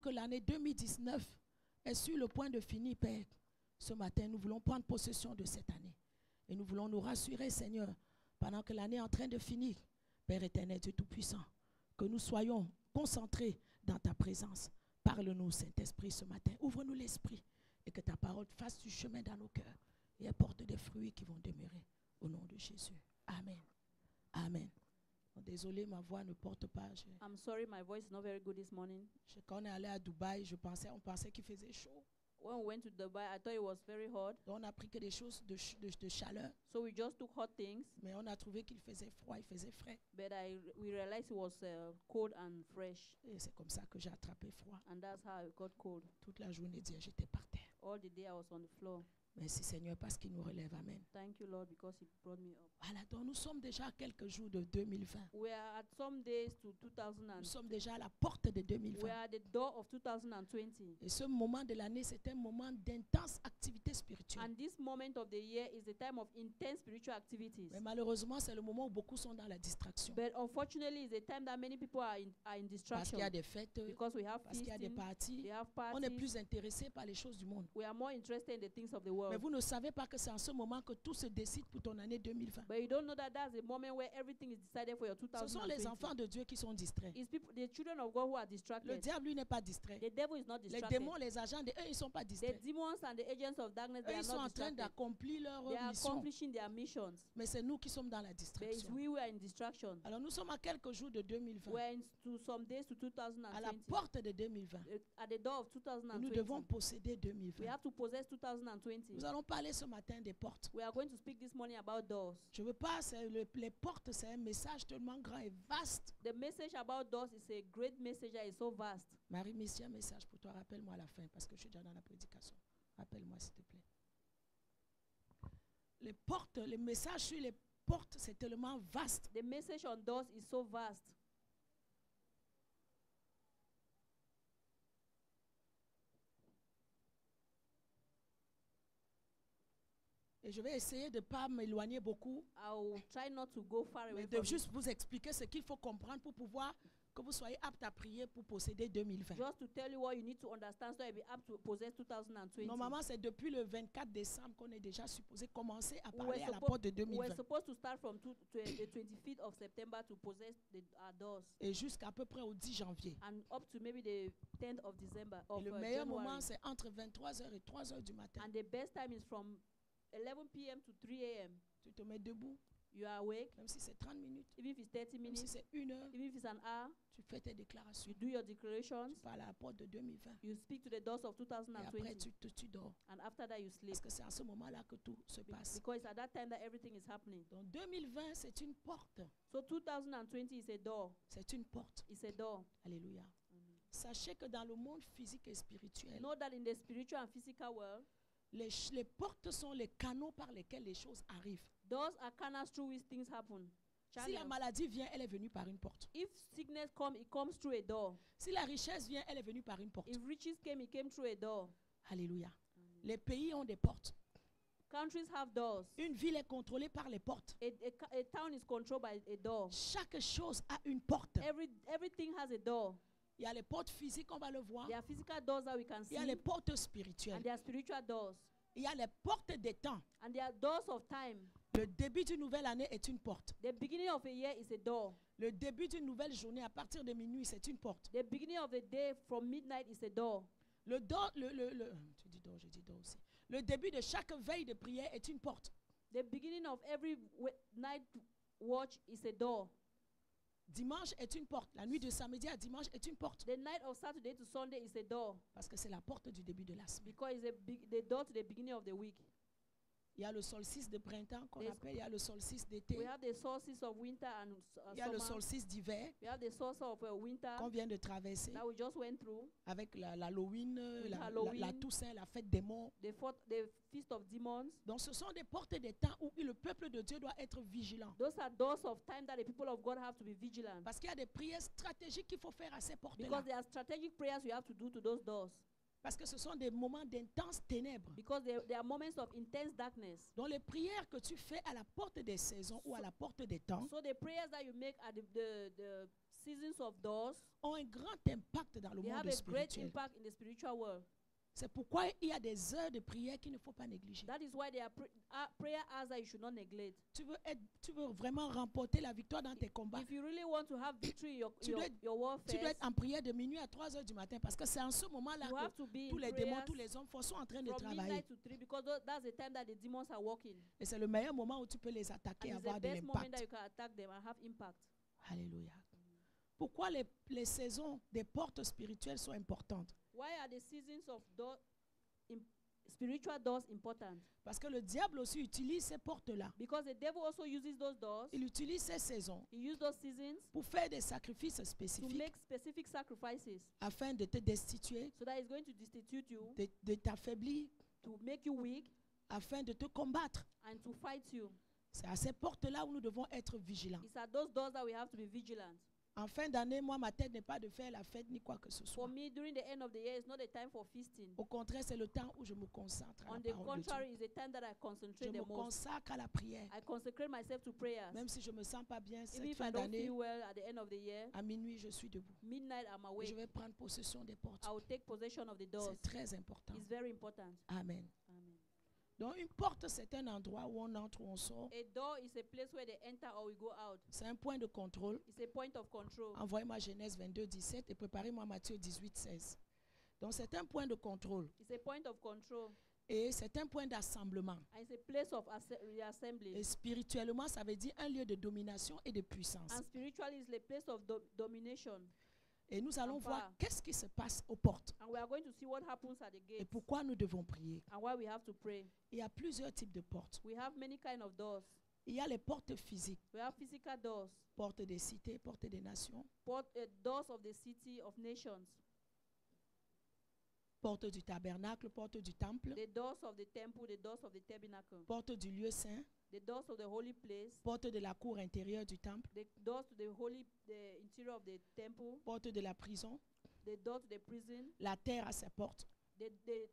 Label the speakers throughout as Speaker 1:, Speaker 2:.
Speaker 1: Que l'année 2019 est sur le point de finir, Père. Ce matin, nous voulons prendre possession de cette année. Et nous voulons nous rassurer, Seigneur, pendant que l'année est en train de finir, Père éternel, Dieu Tout-Puissant, que nous soyons concentrés dans ta présence. Parle-nous, Saint-Esprit, ce matin. Ouvre-nous l'esprit et que ta parole fasse du chemin dans nos cœurs et apporte des fruits qui vont demeurer. Au nom de Jésus. Amen. Amen. Désolé, ma voix ne porte pas.
Speaker 2: I'm sorry, my voice is not very good this morning.
Speaker 1: Quand on est allé à Dubaï, on pensait qu'il faisait chaud.
Speaker 2: When we went to Dubai, I thought it was very hot.
Speaker 1: Donc on a pris que des choses de chaleur.
Speaker 2: So we just took hot things.
Speaker 1: Mais on a trouvé qu'il faisait froid, il faisait frais.
Speaker 2: But we realized it was cold and fresh.
Speaker 1: Et c'est comme ça que j'ai attrapé froid.
Speaker 2: And that's how I got cold.
Speaker 1: Toute la journée d'hier, j'étais par terre.
Speaker 2: All the day I was on the floor.
Speaker 1: Merci Seigneur parce qu'il nous relève. Amen.
Speaker 2: Thank you Lord because he brought me up.
Speaker 1: Voilà, donc nous sommes déjà à quelques jours de 2020.
Speaker 2: We are at some days to 2000.
Speaker 1: Nous sommes déjà à la porte de 2020.
Speaker 2: We are at the door of 2020.
Speaker 1: Et ce moment de l'année, c'est un moment d'intense activité spirituelle.
Speaker 2: And this moment of the year is a time of intense spiritual activities.
Speaker 1: Mais malheureusement, c'est le moment où beaucoup sont dans la distraction.
Speaker 2: But unfortunately, it's a time that many people are in distraction.
Speaker 1: Parce qu'il y a des fêtes,
Speaker 2: because we have
Speaker 1: parce qu'il y a des parties. On est plus intéressé par les choses du monde.
Speaker 2: We are more interested in the things of the world.
Speaker 1: Mais vous ne savez pas que c'est en ce moment que tout se décide pour ton année 2020.
Speaker 2: But you don't know that that's the moment where everything is decided for your 2020.
Speaker 1: Ce sont les enfants de Dieu qui sont distraits.
Speaker 2: It's people, the children of God who are distracted.
Speaker 1: Le diable, lui, n'est pas distrait.
Speaker 2: The devil is not distracted.
Speaker 1: Les démons, les agents, eux, ils ne sont pas distraits.
Speaker 2: The demons and the agents of darkness, they
Speaker 1: ils
Speaker 2: are
Speaker 1: sont
Speaker 2: not
Speaker 1: en train d'accomplir leur mission.
Speaker 2: They are accomplishing their missions.
Speaker 1: Mais c'est nous qui sommes dans la distraction.
Speaker 2: But we were in distraction.
Speaker 1: Alors nous sommes à quelques jours de 2020.
Speaker 2: We're into some days to 2020.
Speaker 1: À la porte de 2020.
Speaker 2: At the door of 2020.
Speaker 1: Nous devons posséder 2020.
Speaker 2: We have to possess 2020.
Speaker 1: Nous allons parler ce matin des portes.
Speaker 2: We are going to speak this morning about doors.
Speaker 1: Je veux pas, les portes, c'est un message tellement grand et vaste.
Speaker 2: The message about doors is a great message that is so vast.
Speaker 1: Marie, Messie, un message pour toi. Rappelle-moi à la fin parce que je suis déjà dans la prédication. Rappelle-moi s'il te plaît. Les portes, le message sur les portes, c'est tellement vaste.
Speaker 2: The message on doors is so vast.
Speaker 1: Et je vais essayer de ne pas m'éloigner beaucoup.
Speaker 2: I will try not to go far away
Speaker 1: mais de juste vous expliquer ce qu'il faut comprendre pour pouvoir que vous soyez apte à prier pour posséder 2020.
Speaker 2: Just to tell you what you need to understand so you'll be apt to possess 2020.
Speaker 1: Normalement, c'est depuis le 24 décembre qu'on est déjà supposé commencer à parler à la porte de 2020.
Speaker 2: We're supposed to start from the 25th of September to possess our doors.
Speaker 1: Et jusqu'à peu près au 10 janvier.
Speaker 2: And up to maybe the 10th of December.
Speaker 1: Et le meilleur moment, c'est entre 23h et 3h du matin.
Speaker 2: And the best time is from 11 p.m. to 3 a.m.
Speaker 1: Tu te mets debout.
Speaker 2: You are awake.
Speaker 1: Même si c'est 30 minutes.
Speaker 2: Even if it's 30 minutes.
Speaker 1: Même si c'est 1 heure.
Speaker 2: Even if it's an hour.
Speaker 1: Tu fais tes déclarations.
Speaker 2: You do your declarations.
Speaker 1: Tu parles à la porte de 2020.
Speaker 2: You speak to the doors of 2020.
Speaker 1: Et après tu dors.
Speaker 2: And after that you sleep.
Speaker 1: Parce que c'est à ce moment-là que tout se passe.
Speaker 2: Because at that time that everything is happening.
Speaker 1: Donc 2020 c'est une porte.
Speaker 2: So 2020 is a door.
Speaker 1: C'est une porte.
Speaker 2: It's a door.
Speaker 1: Alléluia. Sachez que dans le monde physique et spirituel.
Speaker 2: Know that in the spiritual and physical world.
Speaker 1: Les portes sont les canaux par lesquels les choses arrivent.
Speaker 2: Doors are canals through which things happen.
Speaker 1: Si la maladie vient, elle est venue par une porte.
Speaker 2: If sickness comes, it comes through a door.
Speaker 1: Si la richesse vient, elle est venue par une porte.
Speaker 2: If riches came, it came through a door.
Speaker 1: Alléluia. Les pays ont des portes.
Speaker 2: Countries have doors.
Speaker 1: Une ville est contrôlée par les portes.
Speaker 2: A town is controlled by a door.
Speaker 1: Chaque chose a une porte.
Speaker 2: Everything has a door.
Speaker 1: Il y a les portes physiques, on va le voir.
Speaker 2: There are physical doors that we can see.
Speaker 1: Il y a les portes spirituelles.
Speaker 2: And there are spiritual doors.
Speaker 1: Il y a les portes des temps.
Speaker 2: And there are doors of time.
Speaker 1: Le début d'une nouvelle année est une porte.
Speaker 2: The beginning of a year is a door.
Speaker 1: Le début d'une nouvelle journée à partir de minuit, c'est une porte.
Speaker 2: The beginning of the day from midnight is a door.
Speaker 1: Tu dis door, je dis door aussi. Le début de chaque veille de prière est une porte.
Speaker 2: The beginning of every night watch is a door.
Speaker 1: Dimanche est une porte. La nuit de samedi à dimanche est une porte.
Speaker 2: The night of Saturday to Sunday is a door.
Speaker 1: Parce que c'est la porte du début de la semaine.
Speaker 2: Because it's the door to the beginning of the week.
Speaker 1: Il y a le solstice de printemps qu'on appelle, il y a le solstice d'été.
Speaker 2: We have the solstice of winter and
Speaker 1: il y a le solstice d'hiver.
Speaker 2: We have the solstice of winter.
Speaker 1: Qu'on vient de traverser.
Speaker 2: That we just went through.
Speaker 1: Avec l'Halloween, la Toussaint, la fête des morts.
Speaker 2: The feast of demons.
Speaker 1: Donc ce sont des portes des temps où le peuple de Dieu doit être vigilant.
Speaker 2: Those are doors of time that the people of God have to be vigilant.
Speaker 1: Parce qu'il y a des prières stratégiques qu'il faut faire à ces portes-là.
Speaker 2: Because there are strategic prayers you have to do to those doors.
Speaker 1: Parce que ce sont des moments d'intenses ténèbres.
Speaker 2: Because there are moments of intense darkness.
Speaker 1: Donc les prières que tu fais à la porte des saisons ou à la porte des temps.
Speaker 2: So the prayers that you make at the seasons of doors,
Speaker 1: ont un grand impact dans le
Speaker 2: they have
Speaker 1: monde
Speaker 2: a great
Speaker 1: spirituel.
Speaker 2: impact in the spiritual world.
Speaker 1: C'est pourquoi il y a des heures de prière qu'il ne faut pas négliger.
Speaker 2: That is why there are prayer hours that you should not neglect.
Speaker 1: Tu veux vraiment remporter la victoire dans tes combats.
Speaker 2: If you really want to have victory in your
Speaker 1: Tu dois être
Speaker 2: warfare,
Speaker 1: en prière de minuit à 3 heures du matin parce que c'est en ce moment-là
Speaker 2: you have
Speaker 1: que
Speaker 2: to be
Speaker 1: tous
Speaker 2: in
Speaker 1: les démons,
Speaker 2: prayers
Speaker 1: tous les hommes forts sont en train de
Speaker 2: from
Speaker 1: travailler.
Speaker 2: midnight to 3 because that's the time that the demons are working.
Speaker 1: Et c'est le meilleur moment où tu peux les attaquer et
Speaker 2: And it's the
Speaker 1: avoir de
Speaker 2: best moment that
Speaker 1: l'impact.
Speaker 2: you can attack them and have impact.
Speaker 1: Alléluia. Pourquoi les saisons des portes spirituelles sont importantes?
Speaker 2: Why are the seasons of spiritual doors important?
Speaker 1: Parce que le diable aussi utilise ces portes-là.
Speaker 2: Because the devil also uses those doors.
Speaker 1: Il utilise ces saisons
Speaker 2: He uses those seasons
Speaker 1: pour faire des sacrifices
Speaker 2: to
Speaker 1: spécifiques
Speaker 2: make specific sacrifices
Speaker 1: afin de te destituer,
Speaker 2: so that it's going to destitute you,
Speaker 1: de t'affaiblir,
Speaker 2: to make you weak,
Speaker 1: afin de te combattre.
Speaker 2: and to fight you.
Speaker 1: C'est à ces portes-là où nous devons être vigilants.
Speaker 2: It's at those doors that we have to be vigilant.
Speaker 1: En fin d'année, moi, ma tête n'est pas de faire la fête ni quoi que ce soit.
Speaker 2: For me, during the end of the year, it's not a time for feasting.
Speaker 1: Au contraire, c'est le temps où je me consacre à
Speaker 2: On
Speaker 1: la
Speaker 2: the
Speaker 1: parole de Dieu.
Speaker 2: contrary, it's a time that I
Speaker 1: Je
Speaker 2: concentrate
Speaker 1: me
Speaker 2: the most.
Speaker 1: consacre à la prière.
Speaker 2: I consecrate myself to prayers.
Speaker 1: Même si je ne me sens pas bien
Speaker 2: Even
Speaker 1: cette
Speaker 2: if
Speaker 1: fin
Speaker 2: I don't
Speaker 1: d'année,
Speaker 2: feel well at the end of the year,
Speaker 1: à minuit, je suis debout.
Speaker 2: midnight I'm
Speaker 1: Et je
Speaker 2: awake.
Speaker 1: vais prendre possession des portes.
Speaker 2: I will take possession of the doors.
Speaker 1: C'est très important.
Speaker 2: It's very important.
Speaker 1: Amen.
Speaker 2: Amen.
Speaker 1: Donc, une porte, c'est un endroit où on entre ou on sort.
Speaker 2: A door is a place where they enter or we go out.
Speaker 1: C'est un point de contrôle.
Speaker 2: It's a point of control.
Speaker 1: Envoyez-moi Genèse 22, 17 et préparez-moi Matthieu 18, 16. Donc, c'est un point de contrôle.
Speaker 2: It's a point of control.
Speaker 1: Et c'est un point d'assemblement.
Speaker 2: And it's a place of
Speaker 1: Et
Speaker 2: reassembly.
Speaker 1: spirituellement, ça veut dire un lieu de domination et de puissance.
Speaker 2: And spiritually, it's a place of domination.
Speaker 1: Et nous allons
Speaker 2: Enfin.
Speaker 1: voir qu'est-ce qui se passe aux portes
Speaker 2: And we are going to see what happens at the
Speaker 1: et
Speaker 2: gate
Speaker 1: pourquoi nous devons prier.
Speaker 2: and why we have to pray.
Speaker 1: Il y a plusieurs types de portes.
Speaker 2: We have many kind of doors.
Speaker 1: Il y a les portes physiques,
Speaker 2: We have physical doors,
Speaker 1: portes des cités, portes des nations,
Speaker 2: doors of the city, of nations,
Speaker 1: portes du tabernacle, portes du temple,
Speaker 2: the doors of the temple, the doors of the tabernacle,
Speaker 1: portes du lieu saint,
Speaker 2: the doors of the holy place,
Speaker 1: portes de la cour intérieure du temple,
Speaker 2: the doors to the interior of the temple,
Speaker 1: portes de la prison.
Speaker 2: the door to the prison.
Speaker 1: La terre a ses portes,
Speaker 2: The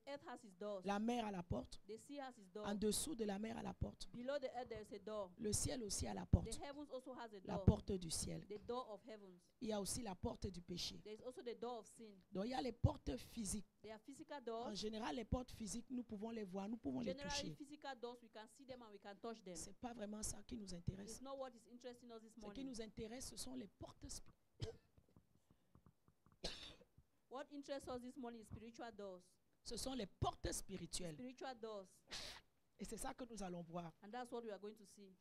Speaker 2: earth has its doors.
Speaker 1: la mer a la porte,
Speaker 2: The sea has its door.
Speaker 1: en dessous de la mer a la porte.
Speaker 2: Below the earth there is a door.
Speaker 1: Le ciel aussi a la
Speaker 2: The
Speaker 1: porte,
Speaker 2: heavens also has a
Speaker 1: la
Speaker 2: door.
Speaker 1: porte du ciel.
Speaker 2: The door of heavens.
Speaker 1: Il y a aussi la porte du péché.
Speaker 2: There is also the door of sin.
Speaker 1: Donc il y a les portes physiques.
Speaker 2: There are physical
Speaker 1: En
Speaker 2: doors.
Speaker 1: général, les portes physiques, nous pouvons les voir, nous pouvons les
Speaker 2: Generally,
Speaker 1: toucher.
Speaker 2: physical doors, we can see them and we can touch them.
Speaker 1: Ce n'est pas vraiment ça qui nous intéresse.
Speaker 2: It's not what is interesting us this
Speaker 1: Ce qui
Speaker 2: morning.
Speaker 1: nous intéresse, ce sont les portes spirituelles.
Speaker 2: What interests us this morning is spiritual doors.
Speaker 1: Ce sont les portes spirituelles.
Speaker 2: Spiritual doors.
Speaker 1: Et c'est ça que nous allons voir.
Speaker 2: And that's what we are going to see.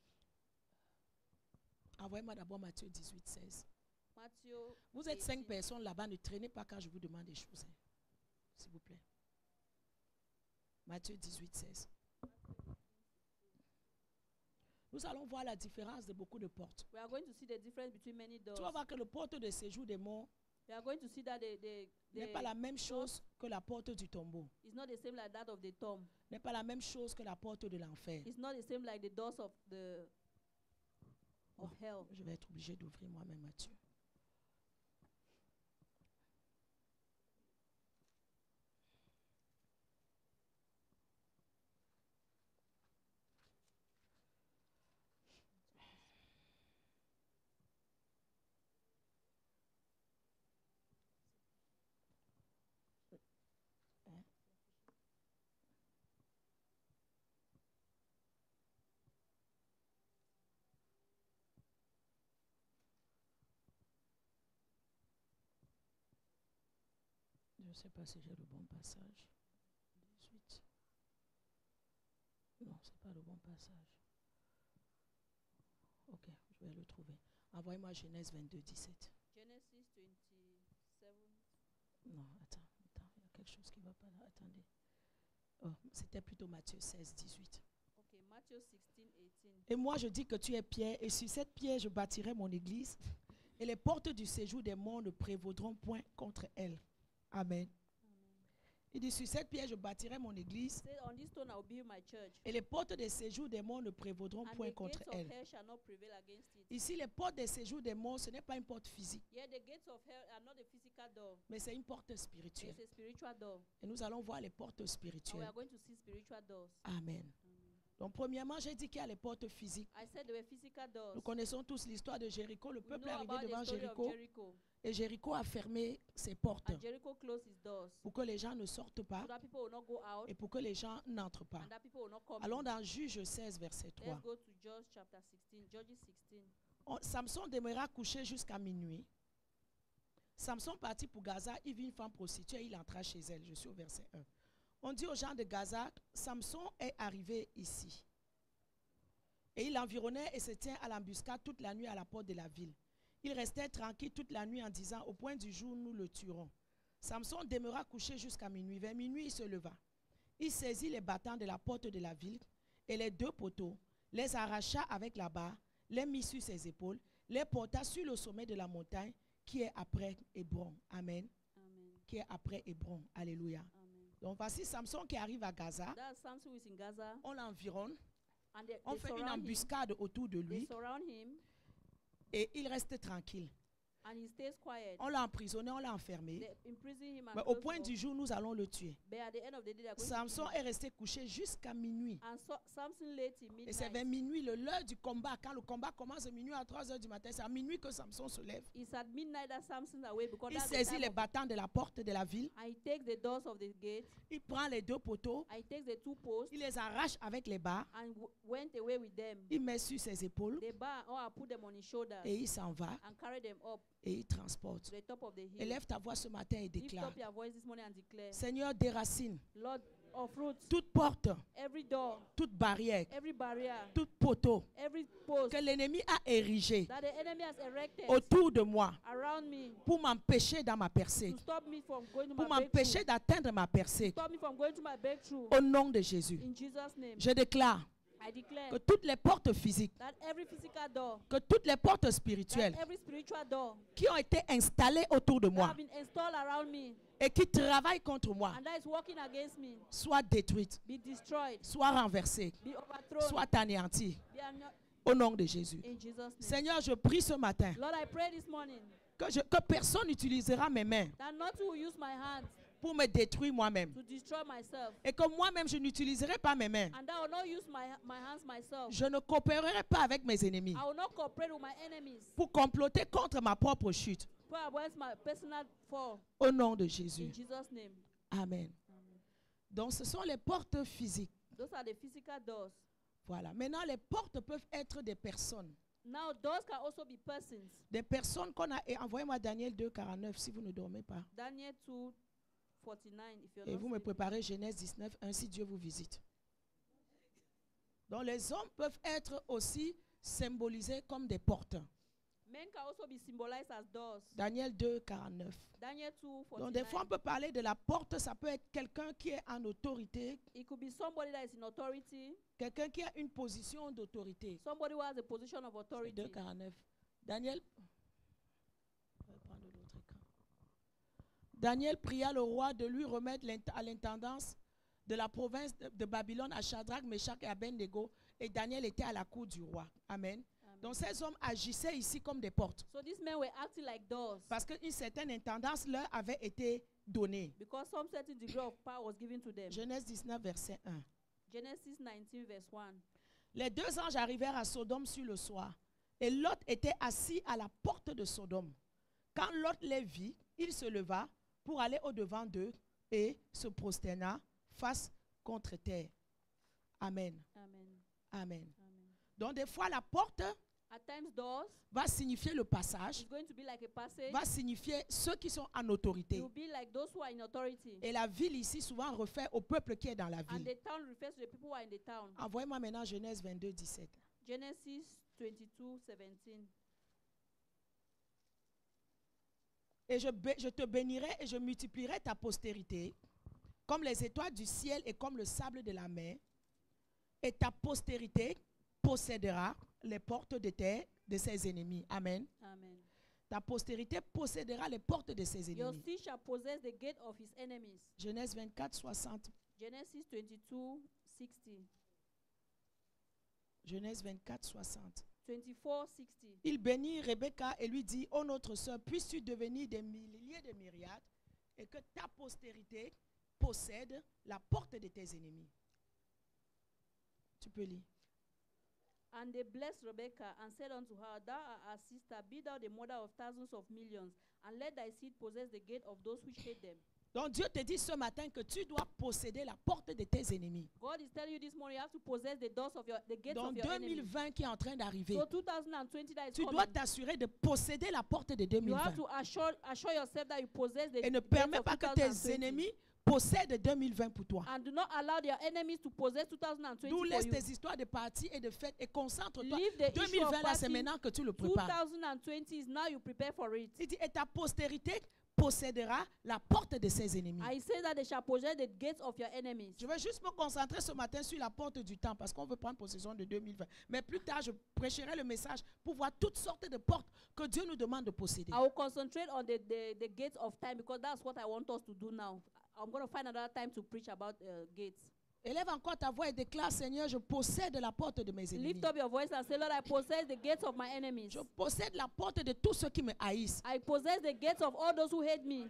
Speaker 1: Envoyez-moi d'abord Matthieu 18, 16.
Speaker 2: Matthew.
Speaker 1: Vous êtes 5
Speaker 2: 18.
Speaker 1: personnes là-bas, ne traînez pas quand je vous demande des choses. Hein. S'il vous plaît. Matthieu 18, 16. Nous allons voir la différence de beaucoup de portes.
Speaker 2: We are going to see the difference between many doors.
Speaker 1: Tu vas voir que le porte de séjour des morts
Speaker 2: We are going to see that
Speaker 1: n'est pas la même chose que la porte du tombeau.
Speaker 2: it's not the same like that of the tomb.
Speaker 1: N'est pas la même chose que la porte de l'enfer.
Speaker 2: It's not the same like the doors of hell.
Speaker 1: Je vais être obligé d'ouvrir moi-même Matthieu. Je ne sais pas si j'ai le bon passage. 18. Non, ce n'est pas le bon passage. Ok, je vais le trouver. Envoyez-moi Genèse 22, 17.
Speaker 2: Genesis 27.
Speaker 1: Non, attends, il y a quelque chose qui ne va pas là. Attendez. Oh, c'était plutôt Matthieu 16, 18.
Speaker 2: Okay, Matthew 16, 18.
Speaker 1: Et moi, je dis que tu es pierre, et sur cette pierre, je bâtirai mon église, et les portes du séjour des morts ne prévaudront point contre elle. Amen. Il dit, sur cette pierre, je bâtirai mon église,
Speaker 2: Say, on this stone I will build my church,
Speaker 1: et les portes des séjours des morts ne prévaudront
Speaker 2: and
Speaker 1: point
Speaker 2: the
Speaker 1: contre
Speaker 2: gates of
Speaker 1: elle.
Speaker 2: hell shall not prevail against it.
Speaker 1: Ici, les portes des séjours des morts, ce n'est pas une porte physique,
Speaker 2: Yeah, the gates of hell are not a physical door.
Speaker 1: mais c'est une porte spirituelle.
Speaker 2: It's a spiritual door.
Speaker 1: Et nous allons voir les portes
Speaker 2: And we
Speaker 1: spirituelles.
Speaker 2: are going to see spiritual doors.
Speaker 1: Amen. Donc, premièrement, j'ai dit qu'il y a les portes physiques.
Speaker 2: I said there were physical doors.
Speaker 1: Nous connaissons tous l'histoire de Jéricho. Le
Speaker 2: We
Speaker 1: peuple
Speaker 2: know
Speaker 1: est arrivé
Speaker 2: about the
Speaker 1: devant
Speaker 2: story of
Speaker 1: Jéricho
Speaker 2: Jericho.
Speaker 1: et Jéricho a fermé ses portes
Speaker 2: And Jericho closed his doors
Speaker 1: pour que les gens ne sortent pas
Speaker 2: so that people will not go out
Speaker 1: et pour que les gens n'entrent pas.
Speaker 2: and that people will not come
Speaker 1: Allons
Speaker 2: in.
Speaker 1: dans Juge 16, verset 3.
Speaker 2: Let's go to Judges chapter 16. Judges 16.
Speaker 1: Samson demeura couché jusqu'à minuit. Samson partit pour Gaza, il vit une femme prostituée, il entra chez elle. Je suis au verset 1. On dit aux gens de Gaza, Samson est arrivé ici. Et il environnait et se tient à l'embuscade toute la nuit à la porte de la ville. Il restait tranquille toute la nuit en disant, au point du jour, nous le tuerons. Samson demeura couché jusqu'à minuit. Vers minuit, il se leva. Il saisit les battants de la porte de la ville et les deux poteaux, les arracha avec la barre, les mit sur ses épaules, les porta sur le sommet de la montagne qui est après Hébron. Amen.
Speaker 2: Amen.
Speaker 1: Qui est après Hébron. Alléluia.
Speaker 2: Amen.
Speaker 1: Donc voici Samson qui arrive à Gaza.
Speaker 2: That's Samson who is in Gaza.
Speaker 1: On l'environne.
Speaker 2: And
Speaker 1: On fait une embuscade autour de
Speaker 2: They
Speaker 1: lui
Speaker 2: surround him
Speaker 1: et il reste tranquille.
Speaker 2: and he stays quiet.
Speaker 1: On l'a emprisonné, on l'a enfermé.
Speaker 2: They imprison him and
Speaker 1: Mais au
Speaker 2: close
Speaker 1: point
Speaker 2: him
Speaker 1: du
Speaker 2: up.
Speaker 1: jour, nous allons le tuer.
Speaker 2: But at the end of the day, they are going
Speaker 1: Samson
Speaker 2: to kill
Speaker 1: est
Speaker 2: him.
Speaker 1: resté couché jusqu'à minuit.
Speaker 2: And Samson late till
Speaker 1: Et c'est vers
Speaker 2: midnight.
Speaker 1: minuit, l'heure du combat. Quand le combat commence à minuit à 3 heures du matin, c'est à minuit que Samson se lève.
Speaker 2: It's at midnight that Samson's away because
Speaker 1: Il
Speaker 2: that's the
Speaker 1: saisit
Speaker 2: time
Speaker 1: les
Speaker 2: of,
Speaker 1: battants de la porte de la ville.
Speaker 2: and he takes the doors of the gate.
Speaker 1: Il prend les deux poteaux.
Speaker 2: And he takes the two posts
Speaker 1: Il les arrache avec les barres.
Speaker 2: and went away with them.
Speaker 1: Il met sur ses épaules.
Speaker 2: The bar, I put them on his shoulders
Speaker 1: Et il s'en va.
Speaker 2: and carry them up
Speaker 1: Et il transporte.
Speaker 2: to the top of the hill.
Speaker 1: Élève ta voix ce matin et
Speaker 2: Lift
Speaker 1: déclare.
Speaker 2: up your voice this morning and declare,
Speaker 1: Seigneur, déracine
Speaker 2: Lord of roots,
Speaker 1: toute porte,
Speaker 2: every door,
Speaker 1: toute barrière,
Speaker 2: every barrier,
Speaker 1: tout poteau
Speaker 2: every post
Speaker 1: que l'ennemi a érigé
Speaker 2: that the enemy has erected
Speaker 1: autour de moi
Speaker 2: around me
Speaker 1: pour m'empêcher dans ma percée,
Speaker 2: to stop me from going to
Speaker 1: pour
Speaker 2: my breakthrough,
Speaker 1: m'empêcher d'atteindre ma percée.
Speaker 2: stop me from going to my breakthrough.
Speaker 1: Au nom de Jésus,
Speaker 2: In Jesus' name,
Speaker 1: je déclare
Speaker 2: I declare
Speaker 1: que toutes les portes physiques,
Speaker 2: that every physical door,
Speaker 1: que toutes les portes
Speaker 2: that
Speaker 1: spirituelles
Speaker 2: every spiritual door
Speaker 1: qui ont été installées autour de
Speaker 2: that
Speaker 1: moi
Speaker 2: have been installed around me
Speaker 1: et qui travaillent contre moi
Speaker 2: and that is working against me,
Speaker 1: soient détruites,
Speaker 2: be destroyed,
Speaker 1: soient renversées,
Speaker 2: be overthrown,
Speaker 1: soient anéanties.
Speaker 2: be
Speaker 1: Au nom de Jésus.
Speaker 2: in Jesus' name.
Speaker 1: Seigneur, je prie ce matin
Speaker 2: Lord, I pray this morning
Speaker 1: que personne n'utilisera mes mains
Speaker 2: that not to use my hands
Speaker 1: pour me détruire moi-même.
Speaker 2: to destroy myself,
Speaker 1: Et que moi-même, je n'utiliserai pas mes mains.
Speaker 2: and that I will not use my hands myself.
Speaker 1: Je ne coopérerai pas avec mes ennemis
Speaker 2: I will not cooperate with my enemies
Speaker 1: pour comploter contre ma propre chute.
Speaker 2: for against my personal fall.
Speaker 1: Au nom de
Speaker 2: In
Speaker 1: Jésus.
Speaker 2: Jesus' name.
Speaker 1: Amen. Donc, ce sont les portes physiques.
Speaker 2: Those are the physical doors.
Speaker 1: Voilà. Maintenant, les portes peuvent être des personnes.
Speaker 2: Now, doors can also be persons.
Speaker 1: Des personnes qu'on a... Et envoyez-moi Daniel 2, 49 si vous ne dormez pas.
Speaker 2: Daniel 2, 49. If you're
Speaker 1: Et
Speaker 2: not
Speaker 1: vous me
Speaker 2: sleeping.
Speaker 1: préparez Genèse 19, ainsi Dieu vous visite. Donc, les hommes peuvent être aussi symbolisés comme des portes.
Speaker 2: Men can also be symbolized as doors.
Speaker 1: Daniel 2, 49.
Speaker 2: Daniel 2,
Speaker 1: Donc, des fois, on
Speaker 2: 49.
Speaker 1: peut parler de la porte, ça peut être quelqu'un qui est en autorité,
Speaker 2: It could be somebody that is in authority,
Speaker 1: quelqu'un qui a une position d'autorité.
Speaker 2: somebody who has a position of
Speaker 1: C'est
Speaker 2: authority.
Speaker 1: 2, 49. Daniel, on va prendre l'autre écran. Daniel pria le roi de lui remettre à l'intendance de la province de Babylone à Shadrach, Meshach et Abednego. Et Daniel était à la cour du roi. Amen.
Speaker 2: Amen.
Speaker 1: Donc ces hommes agissaient ici comme des portes.
Speaker 2: So these men were acting like doors
Speaker 1: Parce qu'une certaine intendance leur avait été donnée.
Speaker 2: because some certain degree of power was given to them.
Speaker 1: Genèse 19, verset 1.
Speaker 2: Genesis 19, verse 1.
Speaker 1: Les deux anges arrivèrent à Sodome sur le soir. Et Lot était assis à la porte de Sodome. Quand Lot les vit, il se leva pour aller au-devant d'eux et se prosterna face contre terre. Amen.
Speaker 2: Amen.
Speaker 1: Amen.
Speaker 2: Amen.
Speaker 1: Donc des fois, la porte
Speaker 2: At times, doors
Speaker 1: va signifier le passage,
Speaker 2: is going to be like a passage.
Speaker 1: va signifier ceux qui sont en
Speaker 2: It
Speaker 1: autorité.
Speaker 2: will be like those who are in authority.
Speaker 1: Et la ville ici souvent refait au peuple qui est dans la
Speaker 2: And
Speaker 1: ville.
Speaker 2: the town refers to the people who are in the town.
Speaker 1: Envoyez-moi maintenant Genèse 22, 17.
Speaker 2: Genesis 22, 17.
Speaker 1: Et je te bénirai et je multiplierai ta postérité comme les étoiles du ciel et comme le sable de la mer. Et ta postérité possédera les portes de terre de ses ennemis. Amen.
Speaker 2: Amen.
Speaker 1: Ta postérité possédera les portes de ses
Speaker 2: Your
Speaker 1: ennemis.
Speaker 2: seed shall possess the gate of his enemies.
Speaker 1: Genèse 24, 60.
Speaker 2: Genesis 22, 60.
Speaker 1: Genèse 24, 60.
Speaker 2: 24, 60.
Speaker 1: Il bénit Rebecca et lui dit, ô notre sœur, puisses-tu devenir des milliers de myriades et que ta postérité possède la porte de tes ennemis. Tu peux lire.
Speaker 2: And they blessed Rebekah and said unto her, Thou art our sister, be thou the mother of thousands of millions, and let thy seed possess the gate of those which hate them.
Speaker 1: Donc Dieu te dit ce matin que tu dois posséder la porte de tes ennemis.
Speaker 2: God is telling you this morning you have to possess the doors of the gates
Speaker 1: Donc
Speaker 2: of your enemies.
Speaker 1: 2020 qui est en train d'arriver,
Speaker 2: So 2020 that is
Speaker 1: tu
Speaker 2: coming,
Speaker 1: dois t'assurer de posséder la porte de
Speaker 2: you have
Speaker 1: 2020.
Speaker 2: to assure yourself that you possess the
Speaker 1: Et ne
Speaker 2: gates
Speaker 1: permets
Speaker 2: of
Speaker 1: pas que tes
Speaker 2: 2020.
Speaker 1: ennemis possèdent 2020 pour toi.
Speaker 2: And do not allow their enemies to possess 2020
Speaker 1: D'où
Speaker 2: for
Speaker 1: laisse
Speaker 2: you.
Speaker 1: tes histoires de parties et de fêtes et concentre-toi.
Speaker 2: Leave the issue
Speaker 1: 2020
Speaker 2: of
Speaker 1: là, c'est
Speaker 2: party.
Speaker 1: maintenant que tu le prépares.
Speaker 2: 2020 is now you prepare for it.
Speaker 1: Il dit, et ta postérité possédera la porte de ses ennemis.
Speaker 2: I say that they shall possess the gates of your enemies.
Speaker 1: Je vais juste me concentrer ce matin sur la porte du temps parce qu'on veut prendre possession de 2020. Mais plus tard, je prêcherai le message pour voir toutes sortes de portes que Dieu nous demande de posséder.
Speaker 2: I will concentrate on the gates of time because that's what I want us to do now. I'm going to find another time to preach about gates.
Speaker 1: Élève encore ta voix et déclare, Seigneur, je possède la porte de mes ennemis.
Speaker 2: Lift up your voice and say, Lord, I possess the gates of my enemies.
Speaker 1: Je possède la porte de tous ceux qui me haïssent.
Speaker 2: I possess the gates of all those who hate me.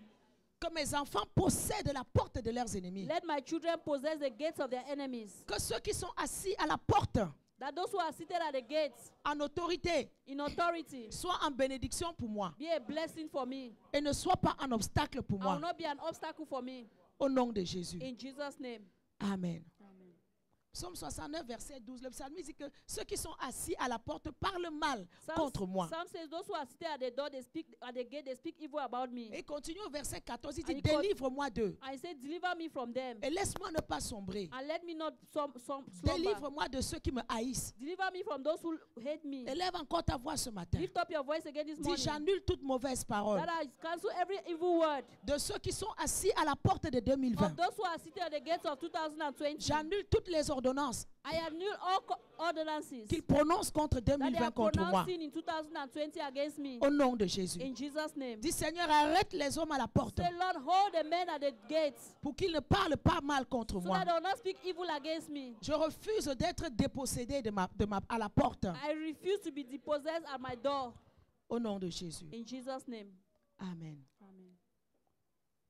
Speaker 1: Que mes enfants possèdent la porte de leurs ennemis.
Speaker 2: Let my children possess the gates of their enemies.
Speaker 1: Que ceux qui sont assis à la porte,
Speaker 2: That those who are seated at the gates
Speaker 1: en autorité,
Speaker 2: in authority
Speaker 1: soient en bénédiction pour moi
Speaker 2: be a blessing for me.
Speaker 1: et ne soient pas un obstacle pour
Speaker 2: I will
Speaker 1: moi.
Speaker 2: not be an obstacle for me.
Speaker 1: Au nom de Jésus.
Speaker 2: In Jesus' name.
Speaker 1: Amen.
Speaker 2: Amen.
Speaker 1: Psaume 69, verset 12. Le psalmiste dit que ceux qui sont assis à la porte parlent mal
Speaker 2: Psalm,
Speaker 1: contre moi.
Speaker 2: Psalm says those who are seated at the door, they speak at the gate, they speak evil about me.
Speaker 1: Et continue au verset 14. Il
Speaker 2: And
Speaker 1: dit,
Speaker 2: he con-
Speaker 1: délivre-moi d'eux
Speaker 2: I say, deliver me from them.
Speaker 1: et laisse-moi ne pas sombrer.
Speaker 2: And let me not slumber.
Speaker 1: Délivre-moi de ceux qui me haïssent.
Speaker 2: Deliver me from those who hate me.
Speaker 1: Élève encore ta voix ce matin.
Speaker 2: Lift up your voice again this
Speaker 1: Dis,
Speaker 2: morning.
Speaker 1: j'annule toute mauvaise parole
Speaker 2: That I cancel every evil word
Speaker 1: de ceux qui sont assis à la porte de 2020.
Speaker 2: of those who are seated at the gates of 2020.
Speaker 1: J'annule toutes les ordonnances
Speaker 2: I annul all ordinances
Speaker 1: qu'ils prononcent contre
Speaker 2: that they
Speaker 1: 2020
Speaker 2: are
Speaker 1: contre moi.
Speaker 2: pronouncing in 2020 against me.
Speaker 1: Au nom de Jésus.
Speaker 2: In Jesus' name.
Speaker 1: Dis, Seigneur, arrête les hommes à la porte
Speaker 2: Say, Lord, hold the men at the gates
Speaker 1: pour qu'ils ne parlent pas mal contre
Speaker 2: so
Speaker 1: moi.
Speaker 2: that they will not speak evil against me.
Speaker 1: Je refuse d'être dépossédé à la porte.
Speaker 2: I refuse to be depossessed at my door.
Speaker 1: Au nom de Jésus.
Speaker 2: In Jesus' name.
Speaker 1: Amen.
Speaker 2: Amen.